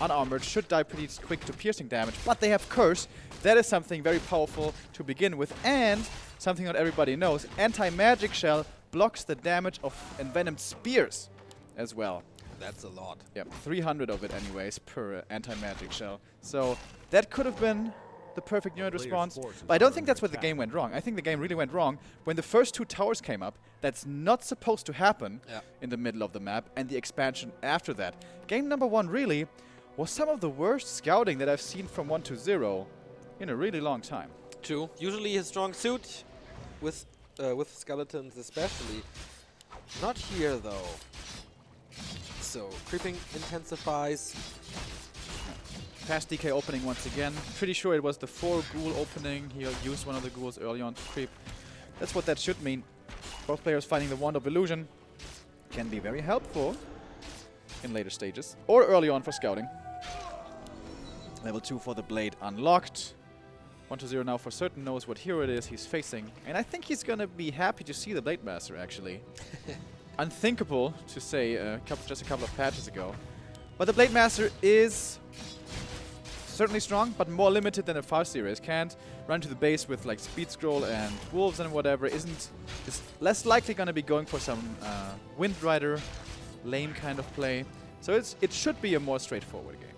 unarmored should die pretty quick to piercing damage, but they have Curse. That is something very powerful to begin with, and something not everybody knows, anti-magic shell blocks the damage of envenomed spears as well. That's a lot. Yeah, 300 of it anyways per anti-magic shell. So that could have been the perfect unit response, but I don't think that's where the game went wrong. I think the game really went wrong when the first 2 towers came up. That's not supposed to happen in the middle of the map, and the expansion after that. Game number 1 really was some of the worst scouting that I've seen from 120 in a really long time. True. Usually his strong suit, with skeletons especially. Not here though. So creeping intensifies. Fast DK opening once again. Pretty sure it was the 4 ghoul opening. He'll use one of the ghouls early on to creep. That's what that should mean. Both players finding the Wand of Illusion can be very helpful in later stages, or early on for scouting. Level 2 for the Blade unlocked. 120 now for certain knows what hero it is he's facing, and I think he's gonna be happy to see the Blade Master actually. Unthinkable to say just a couple of patches ago. But the Blade Master is certainly strong, but more limited than a Farseer is. Can't run to the base with like Speed Scroll and Wolves and whatever. Is less likely going to be going for some Wind Rider lane kind of play. So it should be a more straightforward game.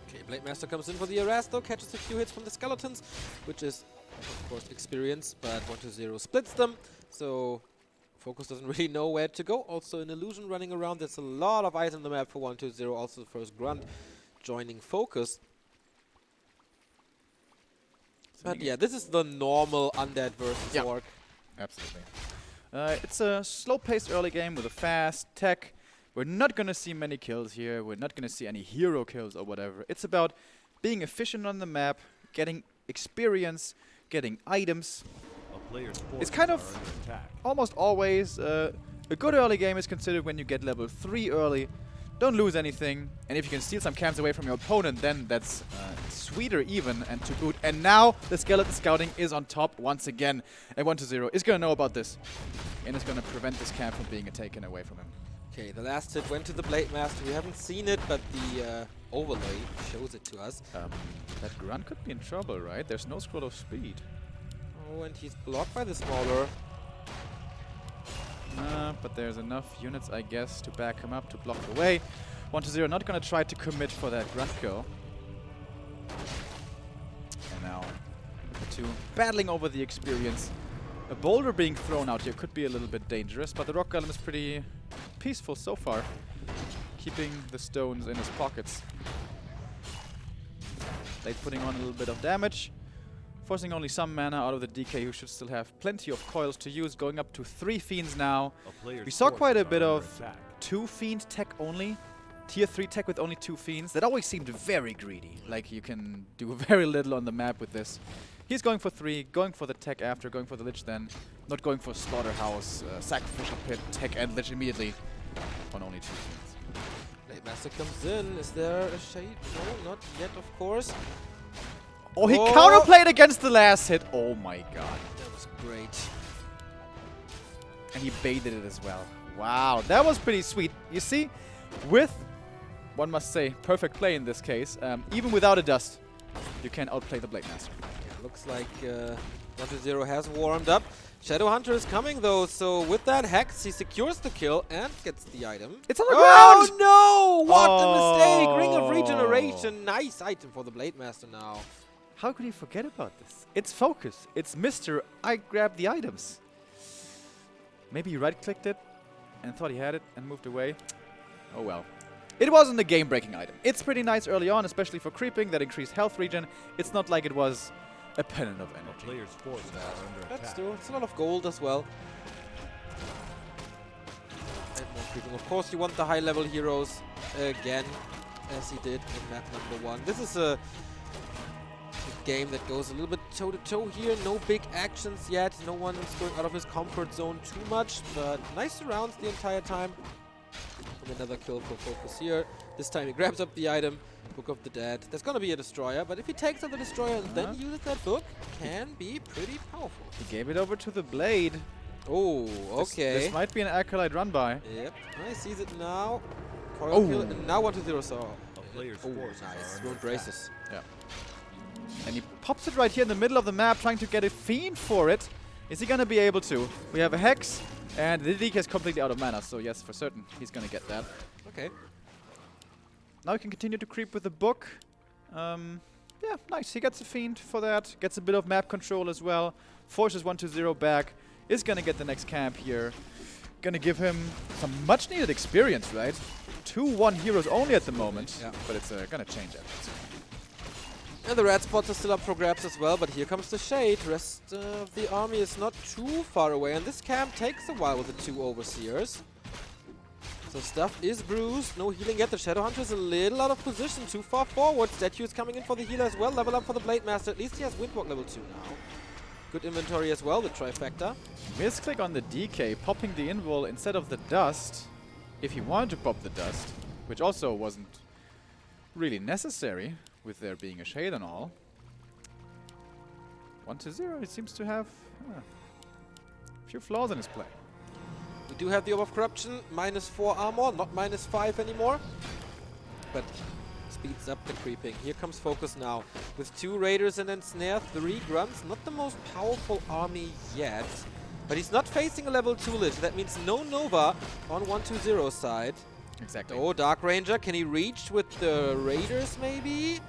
Okay, Blade Master comes in for the arrest though, catches a few hits from the skeletons, which is of course experience, but 1-0 splits them. So FoCuS doesn't really know where to go. Also an illusion running around. There's a lot of eyes on the map for 1-0. Also the first grunt joining FoCuS. But yeah, this is the normal undead versus orc. Absolutely. It's a slow-paced early game with a fast tech. We're not going to see many kills here. We're not going to see any hero kills or whatever. It's about being efficient on the map, getting experience, getting items. It's kind of almost always a good early game is considered when you get level 3 early. Don't lose anything, and if you can steal some camps away from your opponent, then that's sweeter even and to boot. And now the skeleton scouting is on top once again. And 1-0 is going to know about this, and is going to prevent this camp from being taken away from him. Okay, the last hit went to the Blade Master. We haven't seen it, but the overlay shows it to us. That grunt could be in trouble, right? There's no scroll of speed. Oh, and he's blocked by the Smaller. But there's enough units, I guess, to back him up, to block the way. 1-0 not going to try to commit for that grunt kill. And now the two battling over the experience. A boulder being thrown out here could be a little bit dangerous, but the rock golem is pretty peaceful so far, keeping the stones in his pockets. Blade putting on a little bit of damage, forcing only some mana out of the DK, who should still have plenty of coils to use, going up to 3 Fiends now. We saw quite a bit of 2 Fiend tech only, tier 3 tech with only 2 Fiends. That always seemed very greedy, like you can do very little on the map with this. He's going for 3, going for the tech after, going for the Lich then, not going for Slaughterhouse, Sacrificial Pit, tech and Lich immediately on only 2 Fiends. Blade Master comes in. Is there a shade? No, not yet, of course. Oh, he counterplayed against the last hit. Oh my god. That was great. And he baited it as well. Wow, that was pretty sweet. You see, with, one must say, perfect play in this case, even without a dust, you can outplay the Blade Master. Yeah, looks like 1-0 has warmed up. Shadow Hunter is coming though, so with that Hex, he secures the kill and gets the item. It's on the ground! Oh no! What a mistake! Ring of Regeneration. Nice item for the Blade Master now. How could he forget about this? It's FoCuS. It's Mr. I grabbed the items. Maybe he right-clicked it and thought he had it and moved away. Oh well. It wasn't a game-breaking item. It's pretty nice early on, especially for creeping, that increased health regen. It's not like it was a pennant of energy. But still, it's a lot of gold as well. And more creeping. Of course, you want the high-level heroes again, as he did in map number 1. This is a game that goes a little bit toe-to-toe here. No big actions yet. No one is going out of his comfort zone too much, but nice surrounds the entire time. And another kill for FoCuS here. This time he grabs up the item, Book of the Dead. There's gonna be a destroyer, but if he takes out the destroyer and then uses that book, can be pretty powerful. He gave it over to the Blade. Oh, okay. This might be an Acolyte run by. Yep, he sees it now. Coil kill, and now 1-0 saw. Oh, nice. Ruined braces. Yeah. And he pops it right here in the middle of the map, trying to get a Fiend for it. Is he gonna be able to? We have a Hex, and the DK is completely out of mana, so yes, for certain, he's gonna get that. Okay. Now he can continue to creep with the book. Yeah, nice. He gets a Fiend for that. Gets a bit of map control as well. Forces 1-0 back. Is gonna get the next camp here. Gonna give him some much needed experience, right? 2-1 heroes only at the moment, but it's gonna change that. And the red spots are still up for grabs as well, but here comes the shade. Rest of the army is not too far away, and this camp takes a while with the 2 Overseers. So stuff is bruised, no healing yet. The Shadow Hunter is a little out of position, too far forward. Statue is coming in for the healer as well. Level up for the Blade Master. At least he has Windwalk level 2 now. Good inventory as well, the trifecta. Misclick on the DK, popping the invul instead of the dust. If he wanted to pop the dust, which also wasn't really necessary, with there being a shade and all. 1-0, it seems to have a few flaws in his play. We do have the Orb of Corruption, -4 armor, not -5 anymore. But speeds up the creeping. Here comes FoCuS now with 2 Raiders and Ensnare, 3 Grunts. Not the most powerful army yet, but he's not facing a level 2 Lich. That means no Nova on 120 side. Exactly. Oh, Dark Ranger, can he reach with the Raiders maybe?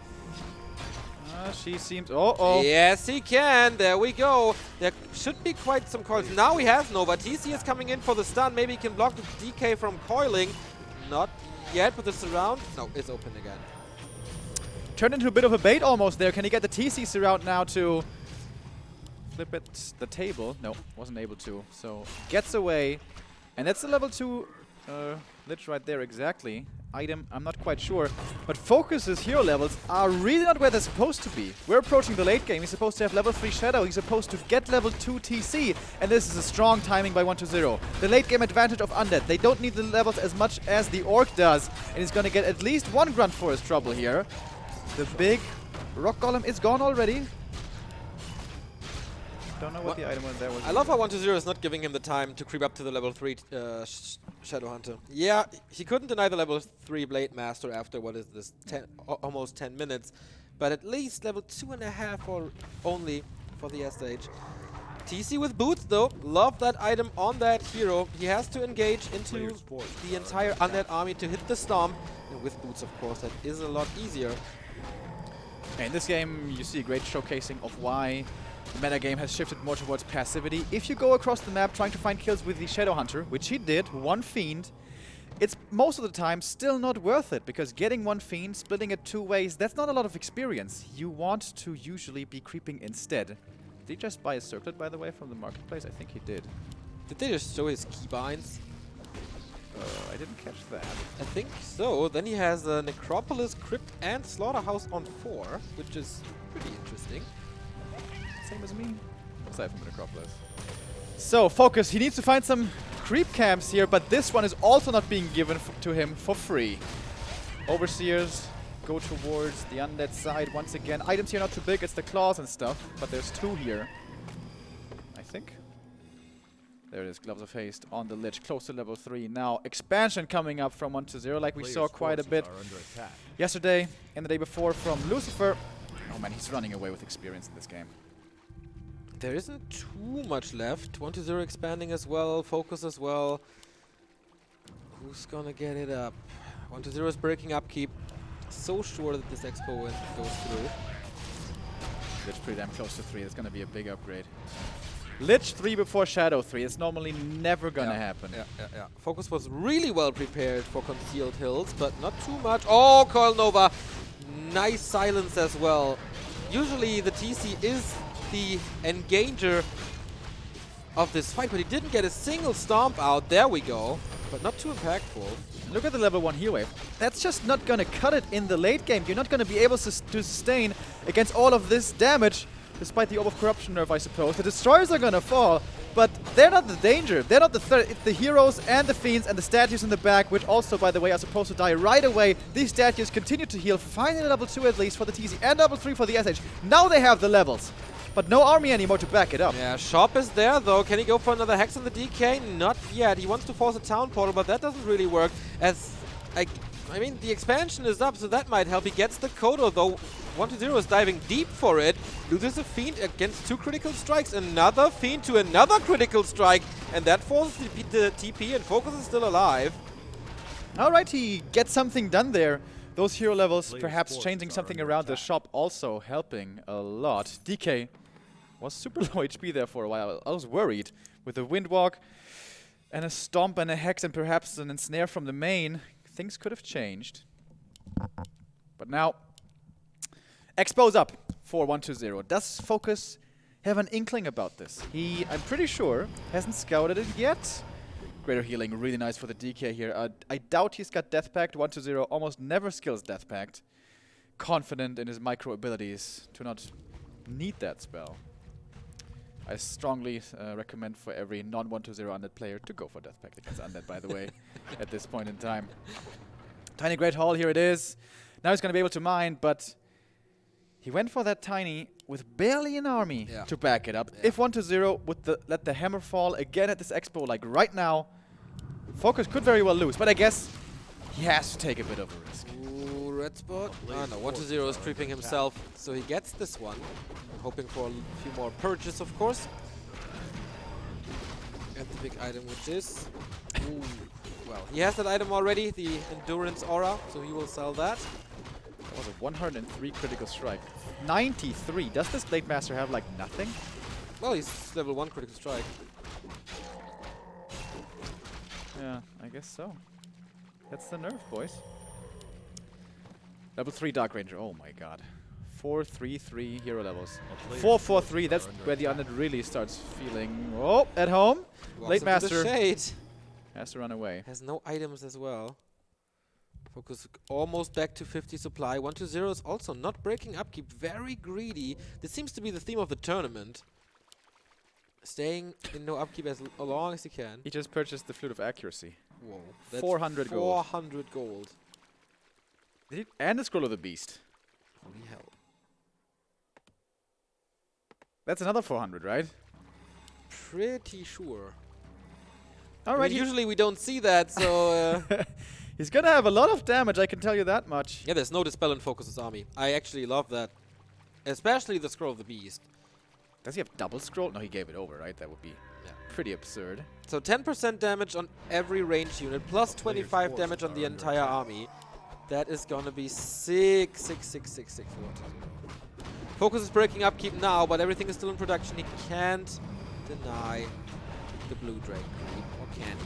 She seems... Oh. Yes, he can. There we go. There should be quite some coils. Now he has Nova. TC is coming in for the stun. Maybe he can block the DK from coiling. Not yet with the surround. No, it's open again. Turned into a bit of a bait almost there. Can he get the TC surround now to flip it the table? No, wasn't able to. So gets away. And that's the level 2 Lich right there exactly. Item, I'm not quite sure. But FoCuS's hero levels are really not where they're supposed to be. We're approaching the late game. He's supposed to have level 3 Shadow. He's supposed to get level 2 TC. And this is a strong timing by 120. The late game advantage of Undead. They don't need the levels as much as the Orc does. And he's going to get at least 1 Grunt for his trouble here. The big Rock Golem is gone already. Don't know what the item was there. I love how 120 is not giving him the time to creep up to the level 3 Shadow Hunter. Yeah, he couldn't deny the level 3 Blade Master after, what is this, almost 10 minutes. But at least level 2.5 or only for the SH. TC with boots though, love that item on that hero. He has to engage into the entire Undead army to hit the Stomp. And with boots, of course, that is a lot easier. In this game, you see a great showcasing of why the metagame has shifted more towards passivity. If you go across the map trying to find kills with the Shadow Hunter, which he did, 1 Fiend, it's most of the time still not worth it, because getting 1 Fiend, splitting it 2 ways, that's not a lot of experience. You want to usually be creeping instead. Did he just buy a circlet, by the way, from the marketplace? I think he did. Did they just show his keybinds? I didn't catch that. I think so. Then he has a Necropolis, Crypt, and Slaughterhouse on 4, which is pretty interesting. Same as me. Aside from the Necropolis. So, FoCuS, he needs to find some creep camps here, but this one is also not being given to him for free. Overseers go towards the Undead side once again. Items here not too big, it's the claws and stuff, but there's 2 here. I think. There it is, Gloves of Haste on the Lich, close to level 3. Now, expansion coming up from 120, like we saw quite a bit yesterday and the day before from Lucifer. Oh man, he's running away with experience in this game. There isn't too much left. 120 expanding as well, FoCuS as well. Who's gonna get it up? 120 is breaking upkeep. So sure that this expo win goes through. Lich pretty damn close to 3. It's gonna be a big upgrade. Lich 3 before Shadow 3. It's normally never gonna happen. Yeah. FoCuS was really well prepared for Concealed Hills, but not too much. Oh, Coil Nova. Nice silence as well. Usually the TC is the engager of this fight, but he didn't get a single stomp out. There we go. But not too impactful. Look at the level 1 heal wave. That's just not gonna cut it in the late game. You're not gonna be able to sustain against all of this damage. Despite the Orb of Corruption nerf, I suppose. The Destroyers are gonna fall, but they're not the danger. They're not the threat. It's the heroes and the fiends and the statues in the back, which also, by the way, are supposed to die right away. These statues continue to heal, finally level 2 at least for the TC, and level 3 for the SH. Now they have the levels, but no army anymore to back it up. Yeah, Shop is there, though. Can he go for another Hex on the DK? Not yet. He wants to force a Town Portal, but that doesn't really work, as I mean, the expansion is up, so that might help. He gets the Kodo, though. 120 is diving deep for it. Loses a Fiend against 2 critical strikes. Another Fiend to another critical strike. And that forces the TP, and FoCuS is still alive. Alright, he gets something done there. Those hero levels perhaps changing something around the shop, also helping a lot. DK was super low HP there for a while. I was worried. With a Windwalk and a Stomp and a Hex and perhaps an Ensnare from the main, things could have changed. But now, Expo's up for 120. Does FoCuS have an inkling about this? He, I'm pretty sure, hasn't scouted it yet. Greater healing, really nice for the DK here. I doubt he's got Death Pact. 120 almost never skills Death Pact. Confident in his micro abilities to not need that spell. I strongly recommend for every non-120 Undead player to go for Death Pact against Undead, by the way, at this point in time. Tiny Great Hall, here it is. Now he's going to be able to mine, but he went for that Tiny with barely an army to back it up. Yeah. If 120 would let the hammer fall again at this expo, like right now, FoCuS could very well lose, but I guess he has to take a bit of a risk. Ooh, red spot. Ah no, 1-0 is creeping himself, so he gets this one. Hoping for a few more purges, of course. And the big item, which is... Ooh, well, he has that item already, the Endurance Aura, so he will sell that. That was a 103 critical strike. 93. Does this Blade Master have like nothing? Well, he's level 1 critical strike. Yeah, I guess so. That's the nerf, boys. Level 3 Dark Ranger. Oh my god. 4-3-3 hero levels. 4-4-3. That's where the Undead really starts feeling. Oh, at home. Blade Master Shade. has to run away. Has no items as well. FoCuS almost back to 50 supply. 1-0 is also not breaking upkeep. Very greedy. This seems to be the theme of the tournament. Staying in no upkeep as long as he can. He just purchased the Flute of Accuracy. Whoa. That's 400 gold. 400 gold. And the Scroll of the Beast. Holy hell. That's another 400, right? Pretty sure. All I right. mean, usually we don't see that, so... He's gonna have a lot of damage, I can tell you that much. yeah, there's no Dispel in FoCuS's army. I actually love that. Especially the Scroll of the Beast. Does he have double scroll? No, he gave it over, right? That would be pretty absurd. So 10% damage on every ranged unit, plus 25 damage on the entire army. That is gonna be 6. FoCuS is breaking upkeep now, but everything is still in production. He can't deny the Blue Drake creep, or can he?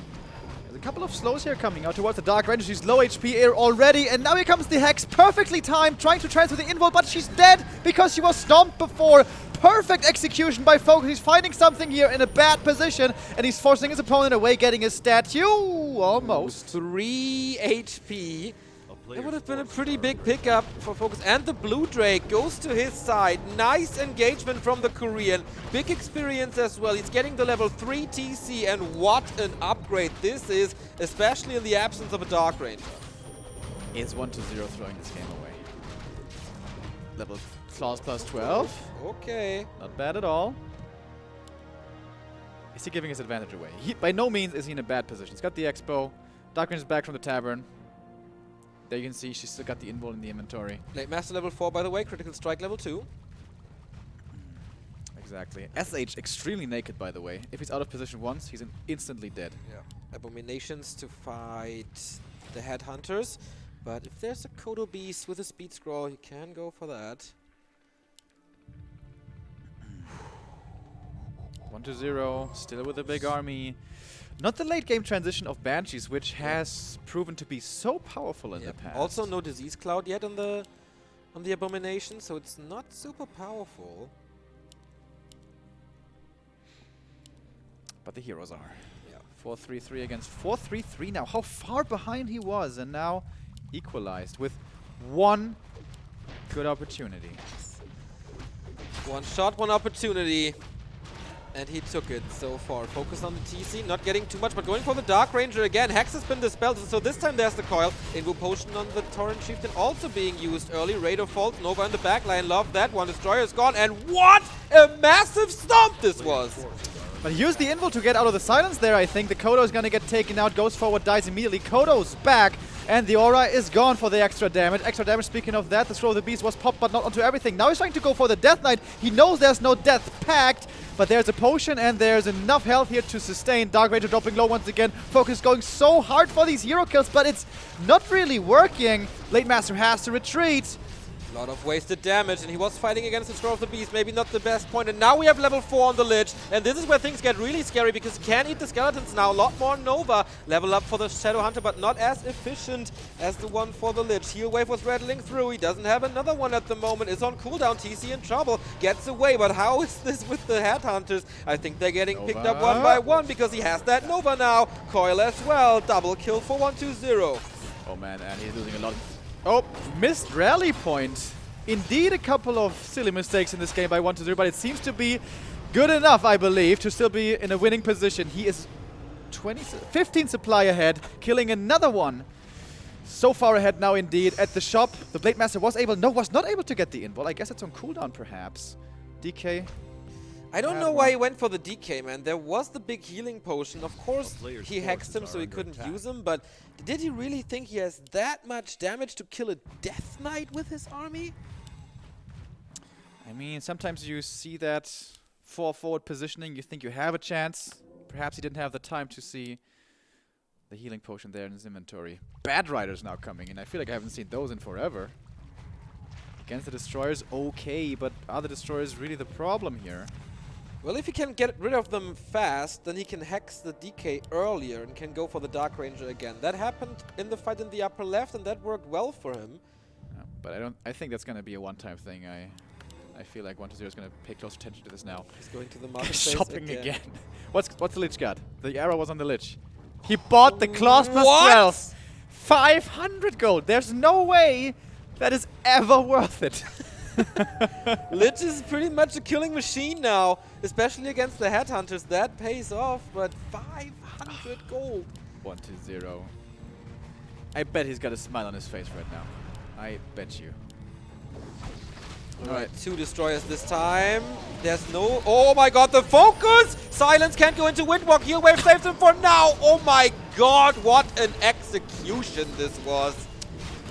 There's a couple of slows here coming out towards the Dark Ranger. She's low HP here already, and now here comes the Hex, perfectly timed, trying to transfer the invul, but she's dead because she was stomped before. Perfect execution by FoCuS. He's finding something here in a bad position, and he's forcing his opponent away, getting a statue. Almost. 3 HP. It would have been a pretty big pickup for FoCuS. And the Blue Drake goes to his side. Nice engagement from the Korean. Big experience as well. He's getting the level 3 TC, and what an upgrade this is, especially in the absence of a Dark Ranger. Is 1-0 throwing this game away. Level Claws plus 12. Okay. Not bad at all. Is he giving his advantage away? By no means is he in a bad position. He's got the Expo. Dark Ranger's back from the tavern. There you can see she's still got the invul in the inventory. Blade Master level 4, by the way. Critical Strike level 2. Exactly. SH extremely naked, by the way. If he's out of position once, he's instantly dead. Yeah. Abominations to fight the Headhunters. But if there's a Kodo Beast with a Speed Scroll, you can go for that. 1-0, still with a big army. Not the late game transition of Banshees, which has proven to be so powerful in the past. Also no Disease Cloud yet on the Abomination, so it's not super powerful. But the heroes are. Yeah. 4-3-3 against 4-3-3 now. How far behind he was, and now equalized with one good opportunity. One shot, one opportunity. And he took it so far. Focus on the TC, not getting too much, but going for the Dark Ranger again. Hex has been dispelled, so this time there's the coil. Invo Potion on the Torrent Chieftain also being used early. Raider Fault, Nova in the backline, love that one. Destroyer is gone, and what a massive stomp this was! But he used the invul to get out of the silence there, I think. The Kodo is gonna get taken out, goes forward, dies immediately. Kodo's back, and the aura is gone for the extra damage. Extra damage, speaking of that, the Scroll of the Beast was popped, but not onto everything. Now he's trying to go for the Death Knight. He knows there's no Death Pact, but there's a potion, and there's enough health here to sustain. Dark Ranger dropping low once again. FoCuS going so hard for these hero kills, but it's not really working. Blade Master has to retreat. A lot of wasted damage, and he was fighting against the Scroll of the Beast, maybe not the best point. And now we have level 4 on the Lich, and this is where things get really scary, because he can eat the skeletons now. A lot more Nova. Level up for the Shadow Hunter, but not as efficient as the one for the Lich. Heal Wave was rattling through. He doesn't have another one at the moment. Is on cooldown. TC in trouble. Gets away, but how is this with the Headhunters? I think they're getting picked up one by one, because he has that Nova now. Coil as well. Double kill for 1-2-0. Oh man, and he's losing a lot. Oh, missed rally point. Indeed, a couple of silly mistakes in this game by 1-0, but it seems to be good enough, I believe, to still be in a winning position. He is 15 supply ahead, killing another one. So far ahead now, indeed, at the shop. The Blade Master was not able to get the invul. I guess it's on cooldown, perhaps. DK. I don't know why he went for the DK, man. There was the big healing potion. Of course, he hexed him so he couldn't use him, but did he really think he has that much damage to kill a Death Knight with his army? I mean, sometimes you see that forward positioning, you think you have a chance. Perhaps he didn't have the time to see the healing potion there in his inventory. Bad Riders now coming in. I feel like I haven't seen those in forever. Against the Destroyers, okay, but are the Destroyers really the problem here? Well, if he can get rid of them fast, then he can hex the DK earlier and can go for the Dark Ranger again. That happened in the fight in the upper left, and that worked well for him. But I think that's going to be a one-time thing. I feel like 1-0 is going to pay close attention to this now. He's going to the marketplace shopping again. What's the Lich got? The arrow was on the Lich. He bought the claws plus 12. 500 gold. There's no way that is ever worth it. Lich is pretty much a killing machine now, especially against the Headhunters. That pays off, but 500 gold. 1-0. I bet he's got a smile on his face right now. I bet you. Alright, 2 Destroyers this time. There's no... Oh my god, the FoCuS! Silence can't go into Windwalk. Heal Wave saves him for now. Oh my god, what an execution this was.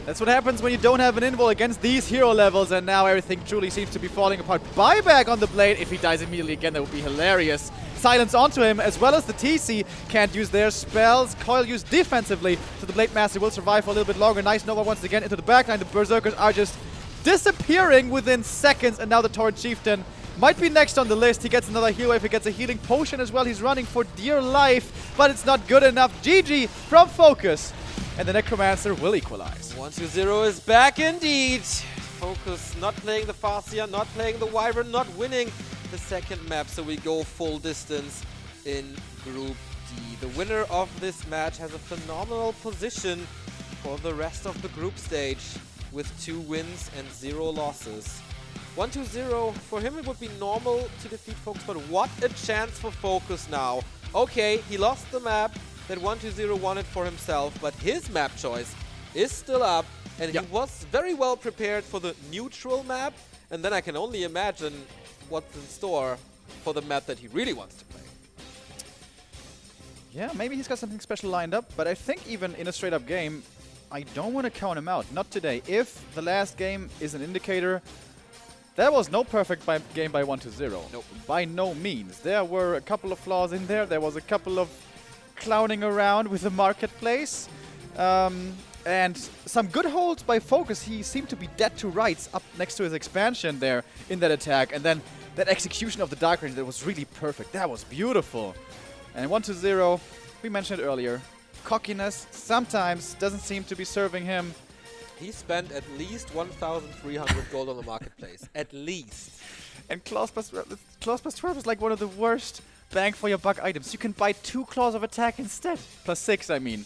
That's what happens when you don't have an invul against these hero levels, and now everything truly seems to be falling apart. Buyback on the Blade. If he dies immediately again, that would be hilarious. Silence onto him, as well as the TC. Can't use their spells. Coil used defensively, so the Blade Master will survive for a little bit longer. Nice Nova once again into the backline. The Berserkers are just disappearing within seconds, and now the Torrent Chieftain might be next on the list. He gets another heal wave. He gets a healing potion as well. He's running for dear life, but it's not good enough. GG from FoCuS. And the Necromancer will equalize. 1-0 is back indeed. FoCuS not playing the Farseer, not playing the Wyvern, not winning the second map. So we go full distance in Group D. The winner of this match has a phenomenal position for the rest of the group stage with 2 wins and 0 losses. 1-0, for him it would be normal to defeat FoCuS, but what a chance for FoCuS now. Okay, he lost the map that 1-0 wanted for himself, but his map choice is still up, and he was very well prepared for the neutral map, and then I can only imagine what's in store for the map that he really wants to play. Yeah, maybe he's got something special lined up, but I think even in a straight-up game, I don't want to count him out. Not today. If the last game is an indicator, there was no perfect game by 1-0. Nope. By no means. There were a couple of flaws in there. There was a couple of clowning around with the marketplace. And some good holds by FoCuS. He seemed to be dead to rights up next to his expansion there in that attack. And then that execution of the Dark Ranger, that was really perfect. That was beautiful. And 1-0, we mentioned it earlier. Cockiness sometimes doesn't seem to be serving him. He spent at least 1,300 gold on the marketplace. At least. And Claws plus 12 is like one of the worst bang for your buck items. You can buy 2 Claws of Attack instead. Plus 6, I mean.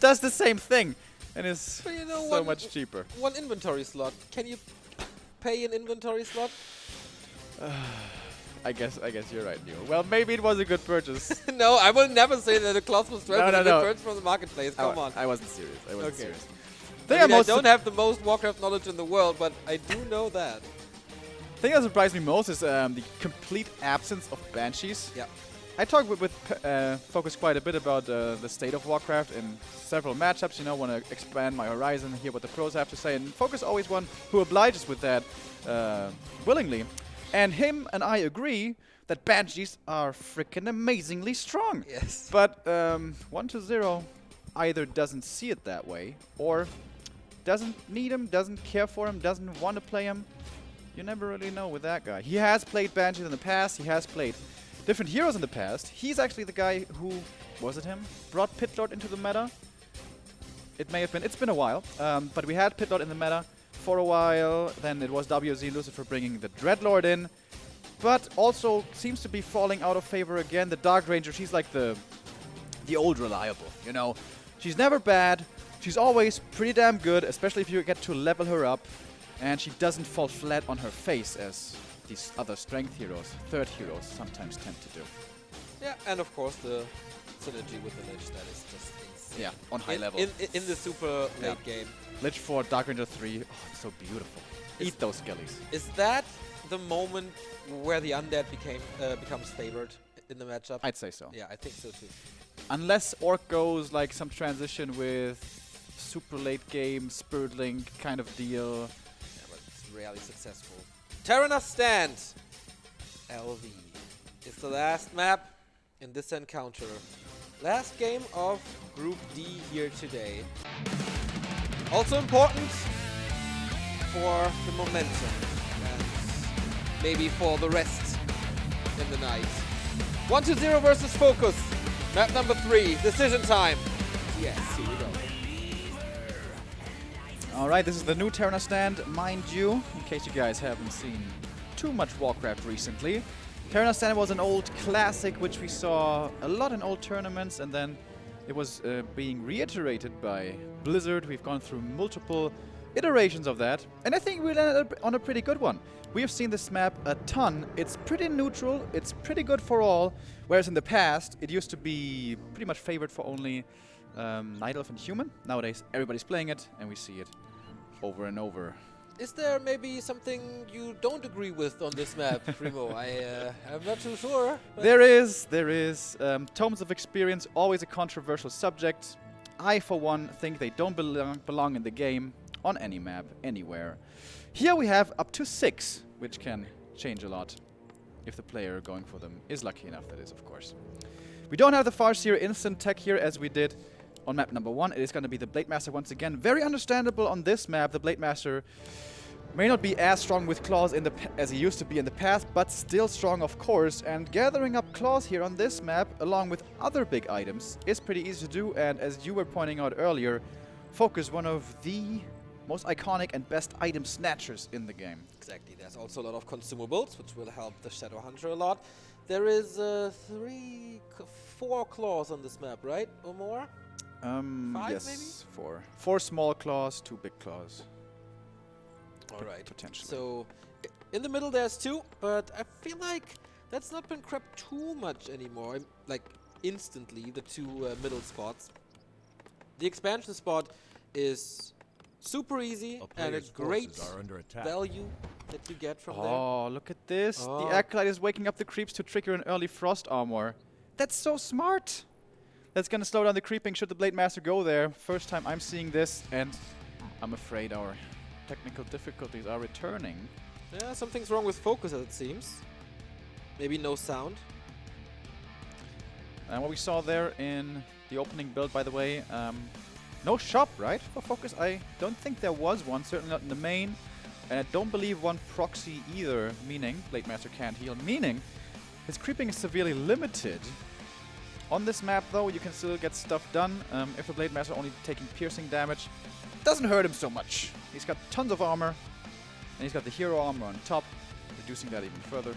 Does the same thing. And is so much cheaper. 1 inventory slot. Can you pay an inventory slot? I guess you're right, Neo. Well, maybe it was a good purchase. No, I will never say that a Claws plus 12 is a good purchase from the marketplace. Come on. I wasn't serious. I wasn't serious. I don't have the most Warcraft knowledge in the world, but I do know that. The thing that surprised me most is the complete absence of Banshees. Yeah. I talked with FoCuS quite a bit about the state of Warcraft in several matchups. You know, want to expand my horizon, hear what the pros have to say. And FoCuS always one who obliges with that willingly. And him and I agree that Banshees are freaking amazingly strong. Yes. But 1-0 either doesn't see it that way or doesn't need him, doesn't care for him, doesn't want to play him. You never really know with that guy. He has played Banshees in the past. He has played different heroes in the past. He's actually the guy who, was it him, brought Pitlord into the meta? It may have been. It's been a while. But we had Pitlord in the meta for a while. Then it was WGL Lucifer bringing the Dreadlord in. But also seems to be falling out of favor again. The Dark Ranger, she's like the old reliable, you know. She's never bad. She's always pretty damn good, especially if you get to level her up. And she doesn't fall flat on her face as these other strength heroes, third heroes, sometimes tend to do. Yeah, and of course the synergy with the Lich, that is just insane. Yeah, on high level. In the super late game. Lich 4, Dark Ranger 3, oh, it's so beautiful. Eat those skellies. Is that the moment where the Undead becomes favored in the matchup. I'd say so. Yeah, I think so too. Unless Orc goes like some transition with super late game, Spirit Link kind of deal. Yeah, but it's rarely successful. Terranos Stand! LV is the last map in this encounter. Last game of Group D here today. Also important for the momentum and maybe for the rest in the night. 1-0 versus FoCuS. Map number 3, decision time. Yes, here we go. Alright, this is the new Terranos Stand, mind you, in case you guys haven't seen too much Warcraft recently. Terranos Stand was an old classic which we saw a lot in old tournaments, and then it was being reiterated by Blizzard. We've gone through multiple iterations of that, and I think we landed on a pretty good one. We have seen this map a ton. It's pretty neutral, it's pretty good for all, whereas in the past it used to be pretty much favored for only Night Elf and Human. Nowadays everybody's playing it, and we see it over and over. Is there maybe something you don't agree with on this map, Remo? I'm not too sure. There is. Tomes of Experience, always a controversial subject. I, for one, think they don't belong in the game on any map, anywhere. Here we have up to 6, which can change a lot if the player going for them is lucky enough, that is, of course. We don't have the Farseer instant tech here as we did on map number 1. It is going to be the Blade Master once again. Very understandable on this map. The Blade Master may not be as strong with claws as he used to be in the past, but still strong, of course. And gathering up claws here on this map, along with other big items, is pretty easy to do. And as you were pointing out earlier, FoCuS, one of the most iconic and best item snatchers in the game. Exactly. There's also a lot of consumables, which will help the Shadow Hunter a lot. There is 4 claws on this map, right? Or more? 5 yes, maybe? 4. 4 small claws, 2 big claws. Alright. Potentially. So, in the middle there's 2, but I feel like that's not been crept too much anymore. Like, instantly, the 2 middle spots. The expansion spot is super easy and a great value that you get from there. Oh, look at this. The Acolyte is waking up the creeps to trigger an early Frost Armor. That's so smart. That's going to slow down the creeping should the Blade Master go there. First time I'm seeing this, and I'm afraid our technical difficulties are returning. Yeah, something's wrong with FoCuS, as it seems. Maybe no sound. And what we saw there in the opening build, by the way, no shop, right, for FoCuS? I don't think there was one, certainly not in the main. And I don't believe one proxy either, meaning Blade Master can't heal, meaning his creeping is severely limited. On this map, though, you can still get stuff done. If the Blade Master only taking piercing damage, doesn't hurt him so much. He's got tons of armor, and he's got the hero armor on top, reducing that even further.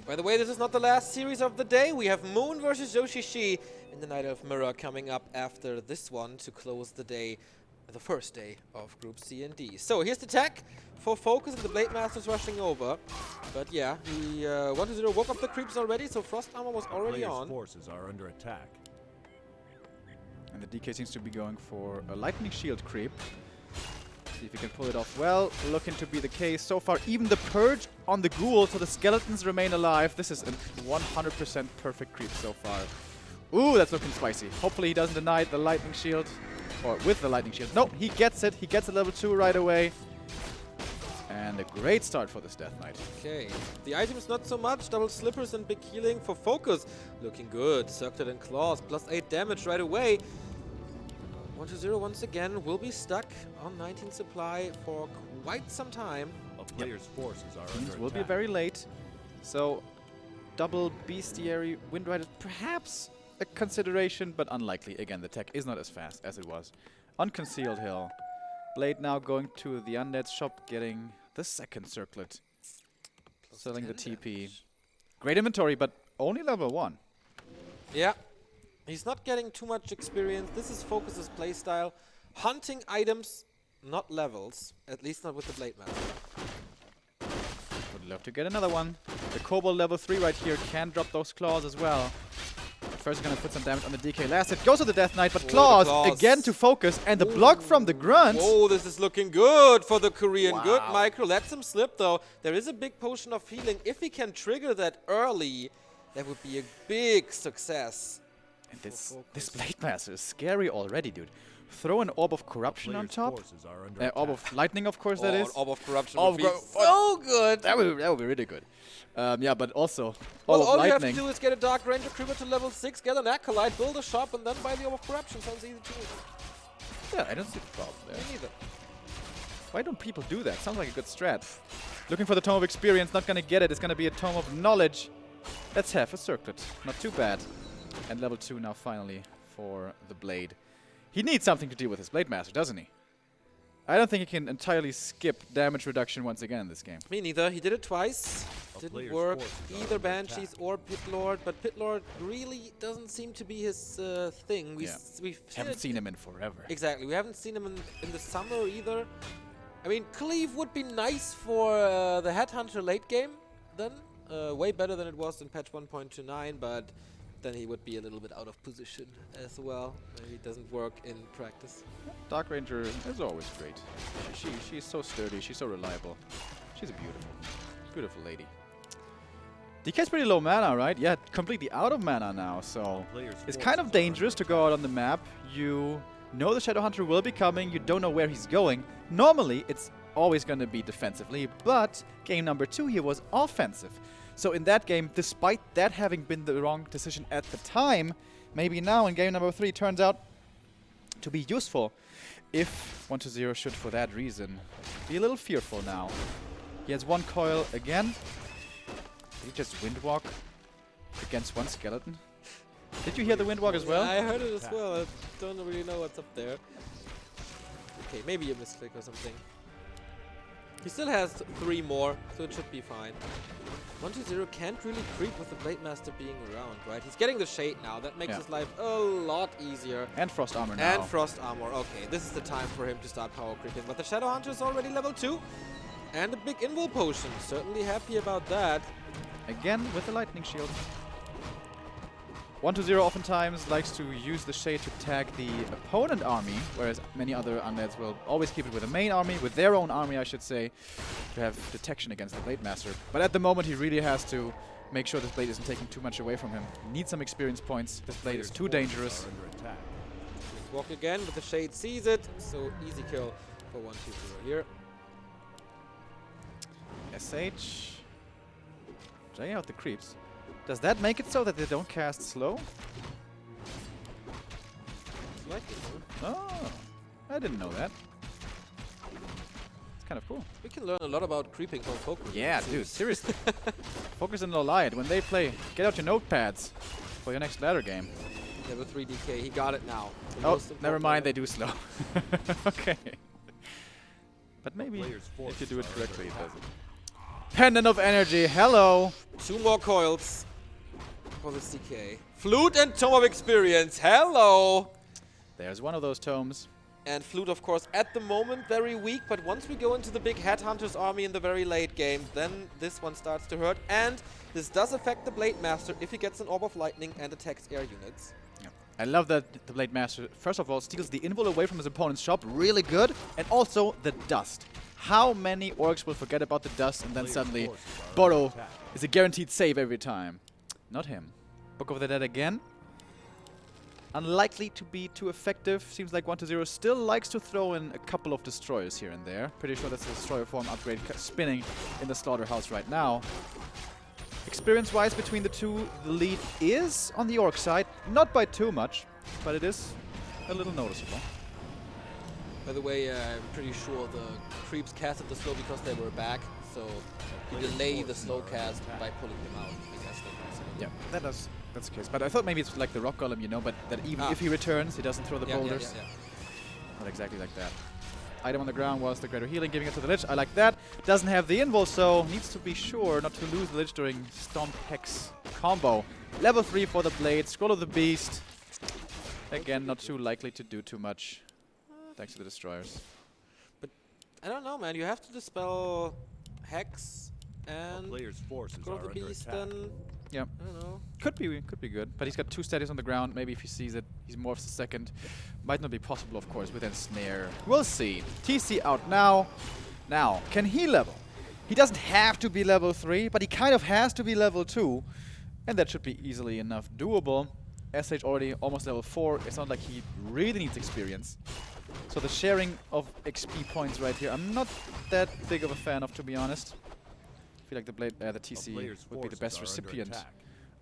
By the way, this is not the last series of the day. We have Moon versus Yoshishi in the Night Elf Mirror coming up after this one to close the day, the first day of Group C and D. So here's the tech for FoCuS, and the Blade Master's rushing over. But yeah, he 1-0 woke up the creeps already, so Frost Armor was already on. Forces are under attack. And the DK seems to be going for a Lightning Shield creep. See if he can pull it off well. Looking to be the case so far. Even the Purge on the Ghoul, so the skeletons remain alive. This is a 100% perfect creep so far. Ooh, that's looking spicy. Hopefully he doesn't deny the Lightning Shield. Or with the Lightning Shield. Nope, he gets it. He gets a level 2 right away. And a great start for this Death Knight. Okay, the items not so much. Double Slippers and big healing for FoCuS. Looking good. Circlet and Claws, plus 8 damage right away. 1-0 once again will be stuck on 19 supply for quite some time. A player's forces are under Teams attack. will be very late. So, double Bestiary Windrider, perhaps a consideration, but unlikely. Again, the tech is not as fast as it was on Concealed Hill. Blade now going to the Undead's shop, getting the second circlet. Plus Selling the 10 TP. damage. Great inventory, but only level 1. Yeah, he's not getting too much experience. This is FoCuS's playstyle. Hunting items, not levels. At least not with the Blade Master. Would love to get another one. The Kobold level 3 right here can drop those claws as well. First, gonna put some damage on the DK. Last hit goes to the Death Knight, but Oh, Claws the Claws. again to focus, and the block from the Grunt. Oh, this is looking good for the Korean. Wow. Good, Micro. Lets him slip, though. There is a big potion of healing. If he can trigger that early, that would be a big success. And this Blade Master is scary already, dude. Throw an Orb of Corruption on Player's top. forces are under Orb attack. of Lightning, of course, that is. Orb of Corruption Orb would be of so good. That would be really good. Yeah, but also Well, Orb of all you have to Lightning. do is get a Dark Ranger Creeper to level 6, get an Acolyte, build a shop, and then buy the Orb of Corruption. Sounds easy too. Yeah, I don't see the problem there. Me neither. Why don't people do that? Sounds like a good strat. Looking for the Tome of Experience, not gonna get it. It's gonna be a Tome of Knowledge. Let's have a Circlet. Not too bad. And level 2 now finally for the Blade. He needs something to deal with his Blade Master, doesn't he? I don't think he can entirely skip damage reduction once again in this game. Me neither. He did it twice. A Didn't player's work. forces are Either under Banshees attack. or Pit Lord, but Pit Lord really doesn't seem to be his thing. We've Haven't seen him in forever. Exactly. We haven't seen him in the summer either. I mean, Cleave would be nice for the Headhunter late game then. Way better than it was in patch 1.29, but then he would be a little bit out of position as well. Maybe it doesn't work in practice. Dark Ranger is always great. She's so sturdy, she's so reliable. She's a beautiful lady. DK's pretty low mana, right? Yeah, completely out of mana now, so Player's it's forces kind of are dangerous to under go out on the map. You know the Shadowhunter will be coming, you don't know where he's going. Normally, it's always going to be defensively, but game number 2 here was offensive. So in that game, despite that having been the wrong decision at the time, maybe now in game number 3 turns out to be useful. If 1-0 should, for that reason, be a little fearful now. He has one coil again. Did he just windwalk against one skeleton? Did you hear the windwalk as well? Yeah, I heard it as well. I don't really know what's up there. Okay, maybe a misclick or something. He still has 3 more, so it should be fine. 1-0 can't really creep with the Blade Master being around, right? He's getting the Shade now. That makes his life a lot easier. And Frost Armor now. And Frost Armor. Okay, this is the time for him to start power creeping. But the Shadowhunter is already level 2. And a big Invul Potion. Certainly happy about that. Again with the Lightning Shield. 1-0 oftentimes likes to use the Shade to tag the opponent army, whereas many other undeads will always keep it with the main army, with their own army, I should say, to have detection against the Blade Master. But at the moment, he really has to make sure this Blade isn't taking too much away from him. He needs some experience points. This Blade is too dangerous. Are under attack. Let's walk again, but the Shade sees it. So easy kill for 1-2-0 here. SH. Trying out the creeps. Does that make it so that they don't cast slow? It's likely, huh? Oh, I didn't know that. It's kind of cool. We can learn a lot about creeping from FoCuS. Yeah, dude, seriously. FoCuS and Loliad, when they play, get out your notepads for your next ladder game. Level 3 DK, he got it now. The Oh, most never important mind, they level. do slow. Okay. But maybe Player's if you forces do it are correctly, it under does it. Pendant of Energy, hello! 2 more coils for this DK. Flute and Tome of Experience, hello! There's one of those tomes. And Flute, of course, at the moment very weak, but once we go into the big Headhunters army in the very late game, then this one starts to hurt. And this does affect the Blade Master if he gets an Orb of Lightning and attacks air units. I love that the Blade Master, first of all, steals the invul away from his opponent's shop, really good, and also the dust. How many orcs will forget about the dust and then Player's suddenly forces are under Borrow attack. is a guaranteed save every time? Not him. Book of the Dead again. Unlikely to be too effective. Seems like 1-0 still likes to throw in a couple of destroyers here and there. Pretty sure that's a destroyer form upgrade spinning in the slaughterhouse right now. Experience-wise between the two, the lead is on the orc side. Not by too much, but it is a little noticeable. By the way, I'm pretty sure the creeps casted the slow because they were back, so you delay the slow cast by pulling them out. I guess that's Yeah, that's the case. But I thought maybe it's like the rock golem, you know, but that even if he returns, he doesn't throw the boulders. Not exactly like that. Item on the ground was the greater healing, giving it to the Lich. I like that. Doesn't have the invul, so needs to be sure not to lose the Lich during Stomp Hex combo. Level 3 for the Blade. Scroll of the Beast. Again, not too likely to do too much. Thanks to the destroyers. But I don't know, man. You have to dispel Hex A and player's forces Scroll are of the under Beast, attack. then Yeah. I don't know. Could be good. But he's got 2 statues on the ground. Maybe if he sees it, he morphs the second. Might not be possible, of course, with Ensnare. We'll see. TC out now. Now, can he level? He doesn't have to be level 3, but he kind of has to be level 2. And that should be easily enough doable. SH already almost level 4. It's not like he really needs experience. So the sharing of XP points right here, I'm not that big of a fan of, to be honest. I feel like the TC would be the best recipient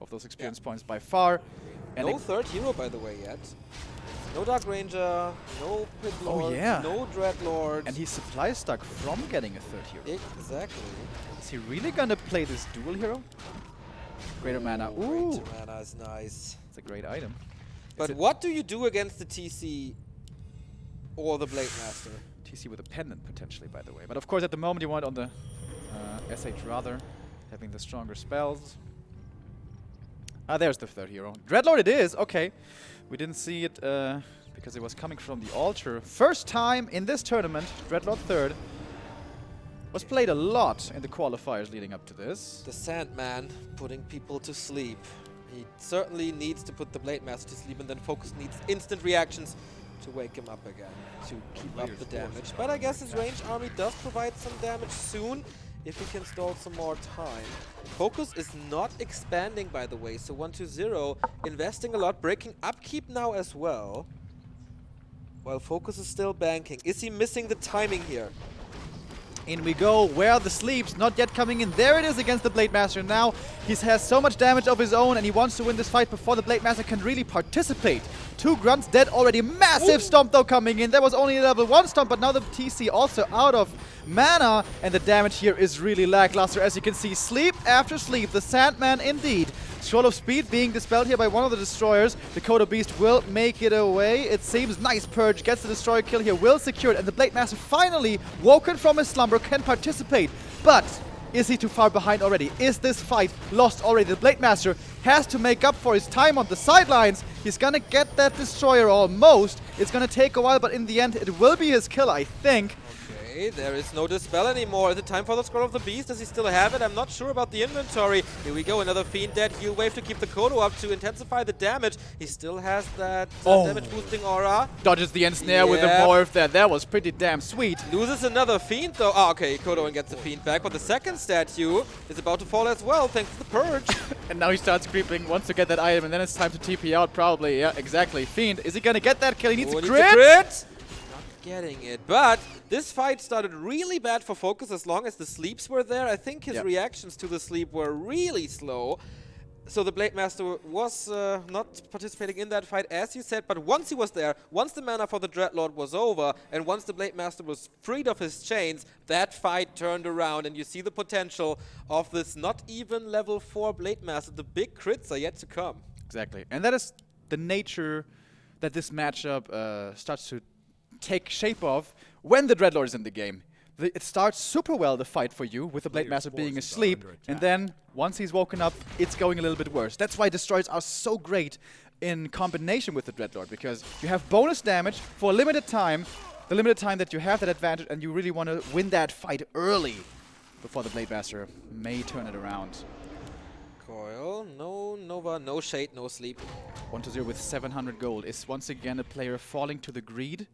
of those experience points by far. And No third hero, by the way, yet. No Dark Ranger, no Pit Lord, yeah. no Dreadlord. And he's supply stuck from getting a third hero. Exactly. Is he really gonna play this dual hero? Greater mana. Ooh, Greater mana is nice. it's a great item. But what do you do against the TC or the Blade Master? TC with a pendant potentially, by the way. But of course, at the moment, you want on the SH rather, having the stronger spells. Ah, there's the third hero. Dreadlord it is, okay. We didn't see it because it was coming from the altar. First time in this tournament, Dreadlord third. Was played a lot in the qualifiers leading up to this. The Sandman putting people to sleep. He certainly needs to put the Blade Master to sleep, and then FoCuS needs instant reactions to wake him up again, to keep up the damage. But I guess his ranged army does provide some damage soon, if he can stall some more time. FoCuS is not expanding, by the way, so 1-2-0, investing a lot, breaking upkeep now as well. While FoCuS is still banking. Is he missing the timing here? In we go, where are the sleeps? Not yet coming in. There it is against the Blade Master. Now he has so much damage of his own and he wants to win this fight before the Blade Master can really participate. 2 grunts dead already. Massive stomp though coming in. There was only a level 1 stomp, but now the TC also out of mana. And the damage here is really lackluster. As you can see, sleep after sleep. The Sandman indeed. Scroll of Speed being dispelled here by one of the destroyers. The Kodo Beast will make it away. It seems nice purge. Gets the destroyer kill here. Will secure it. And the Blade Master finally, woken from his slumber, can participate. But is he too far behind already? Is this fight lost already? The Blade Master has to make up for his time on the sidelines. He's gonna get that destroyer almost. It's gonna take a while, but in the end, it will be his kill, I think. Okay, there is no Dispel anymore. Is it time for the Scroll of the Beast? Does he still have it? I'm not sure about the inventory. Here we go, another Fiend dead. Heal Wave to keep the Kodo up to intensify the damage. He still has that damage boosting aura. Dodges the Ensnare with the morph there. That was pretty damn sweet. Loses another Fiend though. Ah, okay, Kodo and gets the Fiend back. But the second statue is about to fall as well, thanks to the Purge. And now he starts creeping, wants to get that item, and then it's time to TP out probably. Yeah, exactly. Fiend, is he gonna get that kill? He needs a crit! Not getting it, but this fight started really bad for FoCuS as long as the sleeps were there. I think his reactions to the sleep were really slow. So the Blade Master was not participating in that fight, as you said, but once he was there, once the mana for the Dreadlord was over, and once the Blade Master was freed of his chains, that fight turned around, and you see the potential of this not even level 4 Blade Master. The big crits are yet to come. Exactly, and that is the nature that this matchup starts to take shape of when the Dreadlord is in the game. It starts super well, the fight for you, with the Blade Master being asleep, and then once he's woken up, it's going a little bit worse. That's why Destroyers are so great in combination with the Dreadlord, because you have bonus damage for a limited time, the limited time that you have that advantage, and you really want to win that fight early before the Blade Master may turn it around. Coil, no Nova, no Shade, no Sleep. 1-0 with 700 gold is once again a player falling to the greed.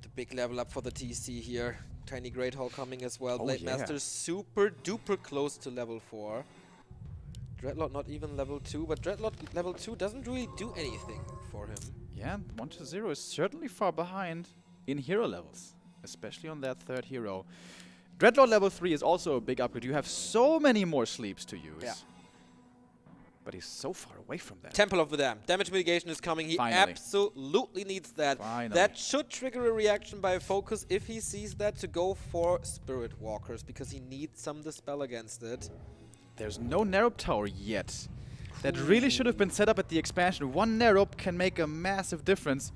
The big level up for the TC here. Tiny Great Hall coming as well. Blade Master super duper close to level 4. Dreadlord not even level 2, but Dreadlord level 2 doesn't really do anything for him. Yeah, 1-0 is certainly far behind in hero levels, especially on that third hero. Dreadlord level 3 is also a big upgrade. You have so many more sleeps to use. Yeah. But he's so far away from that. Temple of the Dam. Damage mitigation is coming. He absolutely needs that. That should trigger a reaction by FoCuS if he sees that, to go for Spirit Walkers, because he needs some dispel against it. There's no Narrow Tower yet. That really should have been set up at the expansion. One Narrow can make a massive difference.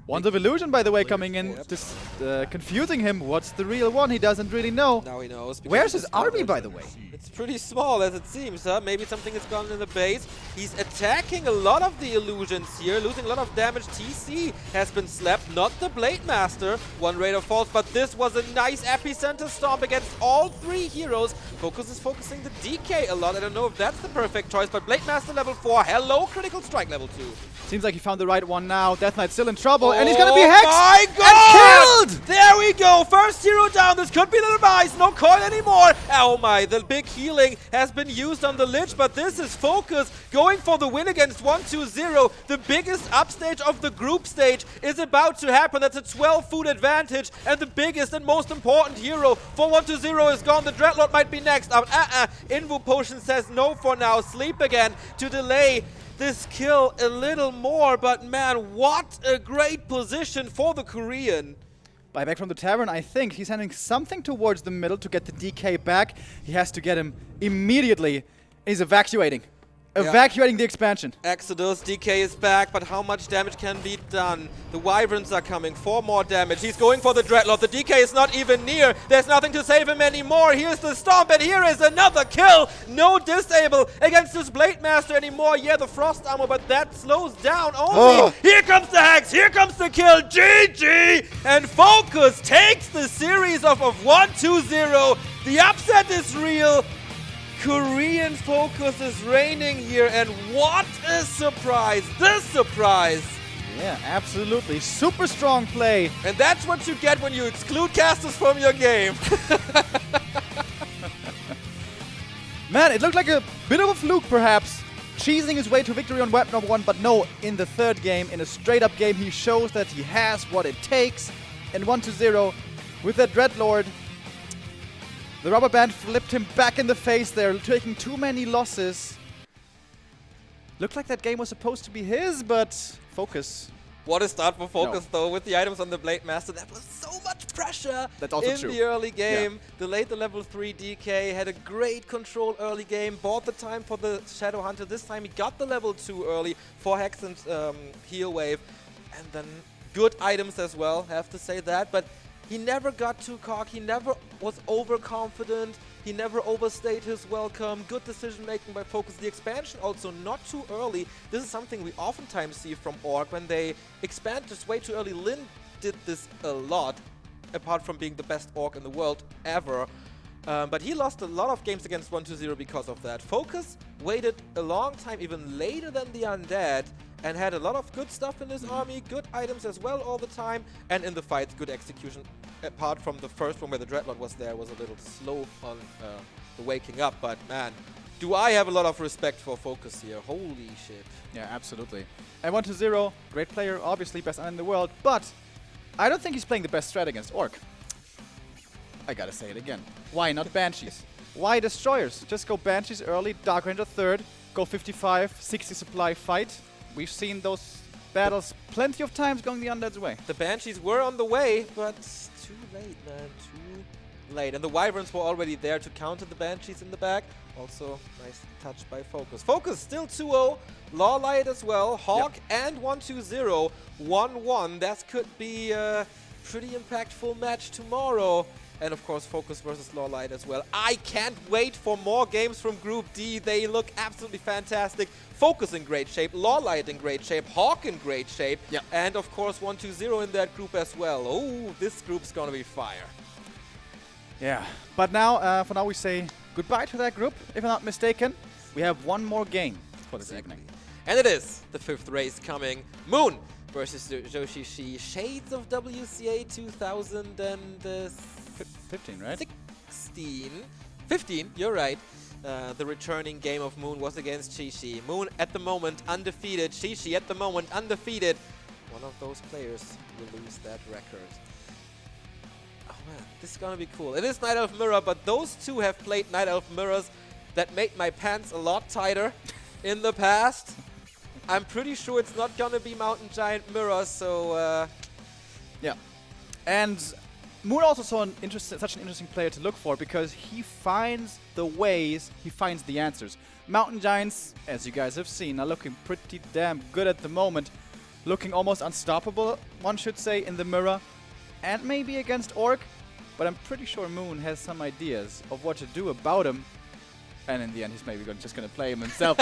Wand of Illusion, by the way, coming in, just confusing him. What's the real one? He doesn't really know. Now he knows. Where's his army, by the way? It's pretty small, as it seems, huh? Maybe something has gone in the base. He's attacking a lot of the illusions here, losing a lot of damage. TC has been slapped, not the Blade Master. One Raider falls, but this was a nice epicenter stomp against all three heroes. FoCuS is focusing the DK a lot. I don't know if that's the perfect choice, but Blade Master level 4. Hello, Critical Strike level 2. Seems like he found the right one now. Death Knight's still in trouble, and he's gonna be hexed my God! and killed! There we go, first hero down. This could be the demise. No coin anymore. Oh my, the big healing has been used on the Lich, but this is FoCuS going for the win against 1-2-0. The biggest upstage of the group stage is about to happen. That's a 12 food advantage, and the biggest and most important hero for 1-2-0 is gone. The Dreadlord might be next. Invo Potion says no for now. Sleep again to delay this kill a little more, but man, what a great position for the Korean. Buyback from the Tavern, I think. He's sending something towards the middle to get the DK back. He has to get him immediately. He's evacuating. Evacuating the expansion. Exodus, DK is back, but how much damage can be done? The Wyverns are coming, 4 more damage. He's going for the Dreadlord. The DK is not even near. There's nothing to save him anymore. Here's the Stomp, and here is another kill. No disable against this Blade Master anymore. Yeah, the Frost Armor, but that slows down only. Here comes the Hex. Here comes the kill. GG! And FoCuS takes the series of 1-2-0. The upset is real. Korean FoCuS is reigning here, and what a surprise! This surprise! Yeah, absolutely. Super strong play. And that's what you get when you exclude casters from your game. Man, it looked like a bit of a fluke, perhaps. Cheesing his way to victory on web number 1, but no, in the third game, in a straight-up game, he shows that he has what it takes. And 1-0 with that Dreadlord. The rubber band flipped him back in the face there, taking too many losses. Looked like that game was supposed to be his, but FoCuS. What a start for FoCuS though, with the items on the Blade Master. That was so much pressure in the early game. Delayed the level 3 DK, had a great control early game, bought the time for the Shadow Hunter. This time he got the level 2 early for Hex and Heal Wave. And then good items as well, have to say that. But he never got too cocky, he never was overconfident, he never overstayed his welcome. Good decision making by FoCuS. The expansion also not too early. This is something we oftentimes see from Orc when they expand just way too early. Lin did this a lot, apart from being the best Orc in the world ever. But he lost a lot of games against 1-2-0 because of that. FoCuS waited a long time, even later than the Undead, and had a lot of good stuff in his army, good items as well all the time, and in the fights, good execution. Apart from the first one where the Dreadlord was there, was a little slow on the waking up, but man, do I have a lot of respect for FoCuS here. Holy shit. Yeah, absolutely. And 1-0, great player, obviously best in the world, but I don't think he's playing the best strat against Orc. I gotta say it again. Why not Banshees? Why Destroyers? Just go Banshees early, Dark Ranger third, go 55, 60 supply fight. We've seen those battles plenty of times going the Undead's way. The Banshees were on the way, but too late, man. Too late. And the Wyverns were already there to counter the Banshees in the back. Also, nice touch by FoCuS. FoCuS still 2-0. Lawlight as well. Hawk and 1-2-0. 1-1. That could be a pretty impactful match tomorrow. And of course, FoCuS versus Lawlight as well. I can't wait for more games from Group D. They look absolutely fantastic. FoCuS in great shape, Lawlight in great shape, Hawk in great shape, and of course 1-2-0 in that group as well. Oh, this group's gonna be fire. Yeah, but now, for now we say goodbye to that group. If I'm not mistaken, we have one more game for this evening. And it is the 5th race coming. Moon versus Joshishi. Shades of WCA 2015, right? 15, you're right. The returning game of Moon was against Shishi. Moon at the moment undefeated. Shishi at the moment undefeated. One of those players will lose that record. Oh man, this is gonna be cool. It is Night Elf Mirror, but those two have played Night Elf Mirrors that made my pants a lot tighter in the past. I'm pretty sure it's not gonna be Mountain Giant Mirror, so yeah. And Moon also saw such an interesting player to look for because he finds the ways, he finds the answers. Mountain Giants, as you guys have seen, are looking pretty damn good at the moment. looking almost unstoppable, one should say, in the mirror, and maybe against Orc. But I'm pretty sure Moon has some ideas of what to do about him. And in the end, he's maybe just going to play him himself.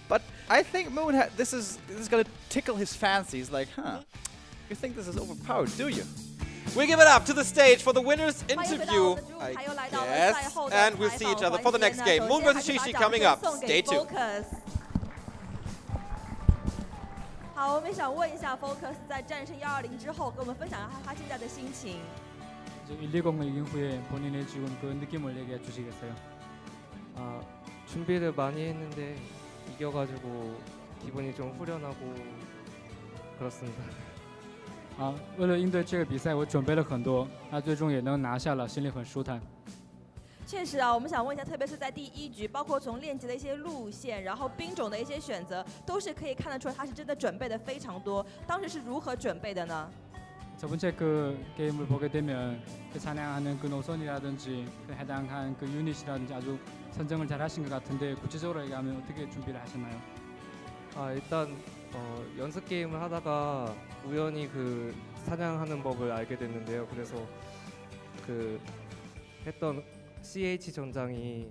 But I think Moon, this is going to tickle his fancy. He's like, huh, you think this is overpowered, do you? We give it up to the stage for the winner's interview, I guess. And we'll see each other for the next game. Moon vs. Shishi coming up. Stay tuned. 好，我们想问一下 FoCuS 在战胜120之后，跟我们分享一下他现在的心情。 120을 이긴 후에 본인의 지금 그 느낌을 얘기해 주시겠어요? 준비를 많이 했는데 이겨가지고 기분이 좀 후련하고 그렇습니다. 为了应对这个比赛，我准备了很多，那最终也能拿下了，心里很舒坦。 确实啊，我们想问一下，特别是在第1局，包括从练级的一些路线，然后兵种的一些选择，都是可以看得出来他是真的准备的非常多。当时是如何准备的呢？ 첫 번째 그 게임을 보게 되면 그 사냥하는 그 노선이라든지 그 해당한 그 유닛이라든지 아주 선정을 잘 하신 것 같은데 구체적으로 얘기하면 어떻게 준비를 하셨나요? 일단 연습 게임을 하다가 우연히 그 사냥하는 법을 알게 됐는데요. 그래서 그 했던 CH 전장이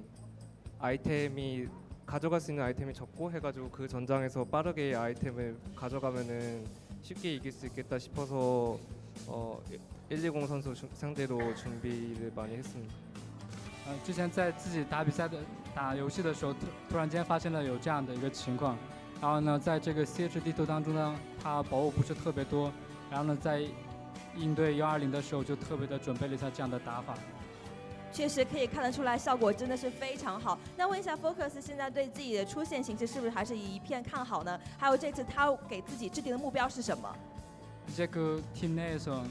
아이템이 가져갈 수 있는 아이템이 적고 해가지고 그 전장에서 빠르게 아이템을 가져가면은 쉽게 이길 수 있겠다 싶어서 120선수 상대로 준비를 많이 했습니다. 之前在自己打游戏的时候，突然间发现了有这样的一个情况，然后呢，在这个 CH 地图当中呢，它宝物不是特别多，然后呢，在应对120的时候就特别的准备了一下这样的打法。 确实可以看得出来，效果真的是非常好。那问一下 FoCuS 现在对自己的出线形势是不是还是一片看好呢？还有这次他给自己制定的目标是什么？ 이제 그 팀 내에서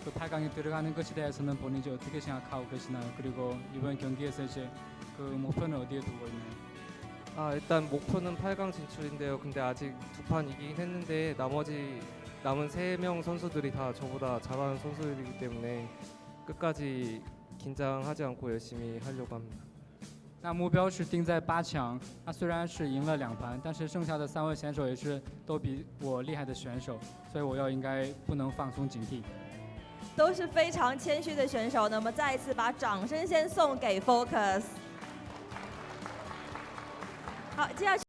그 8강에 들어가는 것에 대해서는 본인이 어떻게 생각하고 계시나요? 그리고 이번 경기에서 이제 그 목표는 어디에 두고 있나요? 일단 목표는 8강 진출인데요. 근데 아직 2판 이기긴 했는데 남은 3명 선수들이 다 저보다 잘하는 선수들이기 때문에 끝까지 긴장하지 않고 열심히 하려고 합니다. 那目标是定在8强。那虽然是赢了2盘，但是剩下的3位选手也是都比我厉害的选手，所以我应该不能放松警惕。都是非常谦虚的选手。那么再一次把掌声先送给 FoCuS。好，接下去。